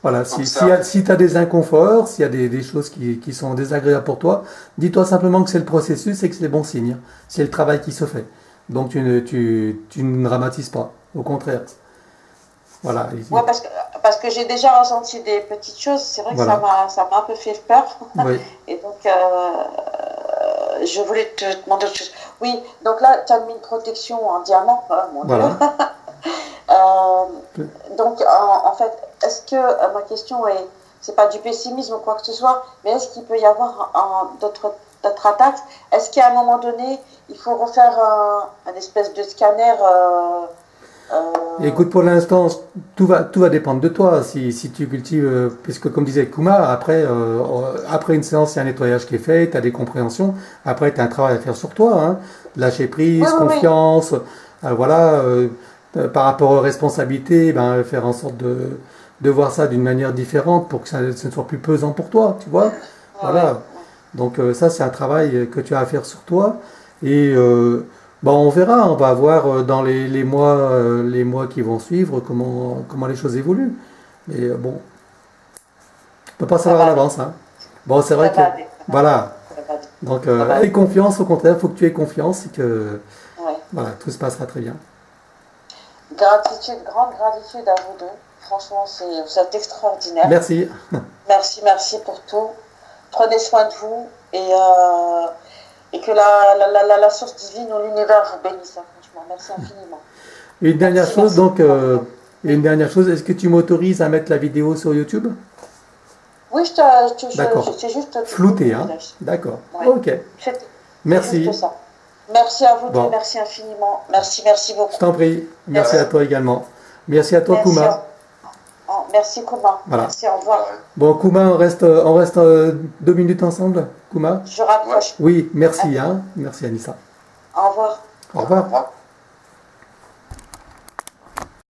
Voilà. Observe. Si tu as des inconforts, s'il y a des choses qui sont désagréables pour toi, dis-toi simplement que c'est le processus et que c'est bon signe. C'est le travail qui se fait. Donc tu ne dramatises pas. Au contraire. Voilà. Ouais, parce que j'ai déjà ressenti des petites choses. C'est vrai que Voilà. ça m'a un peu fait peur. Oui. Et donc, je voulais te demander autre chose. Oui, donc là, tu as mis une protection en diamant, hein, mon Dieu. Voilà. Donc, en fait, est-ce que ma question est, c'est pas du pessimisme ou quoi que ce soit, mais est-ce qu'il peut y avoir d'autres attaques? Est-ce qu'à un moment donné, il faut refaire un espèce de scanner Écoute, pour l'instant, tout va dépendre de toi. Si tu cultives, puisque comme disait Kuma, après une séance, il y a un nettoyage qui est fait, tu as des compréhensions. Après, tu as un travail à faire sur toi. Hein. Lâcher prise, Oui, oui, oui. confiance. Voilà. Par rapport aux responsabilités, ben, faire en sorte de voir ça d'une manière différente pour que ça ne soit plus pesant pour toi. Tu vois? Ouais, ouais, Voilà. Donc ça, c'est un travail que tu as à faire sur toi. Et bon, on verra, on va voir dans les mois qui vont suivre comment les choses évoluent. Mais bon, on peut pas ça savoir à va aller. l'avance. Hein. Bon, c'est Ça vrai que, va aller. voilà. Ça va aller. Donc, Ça va aie aller. confiance, au contraire, il faut que tu aies confiance et que, Ouais. voilà, tout se passera très bien. Gratitude, grande gratitude à vous deux. Franchement, vous êtes extraordinaire. Merci. Merci pour tout. Prenez soin de vous et que la source divine ou l'univers vous bénisse. Hein, franchement, merci infiniment. Une dernière Merci, chose, merci. donc, une dernière chose, est-ce que tu m'autorises à mettre la vidéo sur YouTube? Oui, D'accord. c'est juste Flouté, hein? D'accord. Ouais. Ok. C'est Merci. juste ça. Merci à vous Bon. deux, merci infiniment. Merci beaucoup. Je t'en prie. Merci Ouais. à toi également. Merci à toi, Merci, Kuma. merci Kouma. Voilà. Merci, au revoir. Bon, Kuma, on reste 2 minutes ensemble, Kuma? Je raccroche. Oui, merci, hein. Merci, Anissa. Au revoir. Au revoir. Au revoir.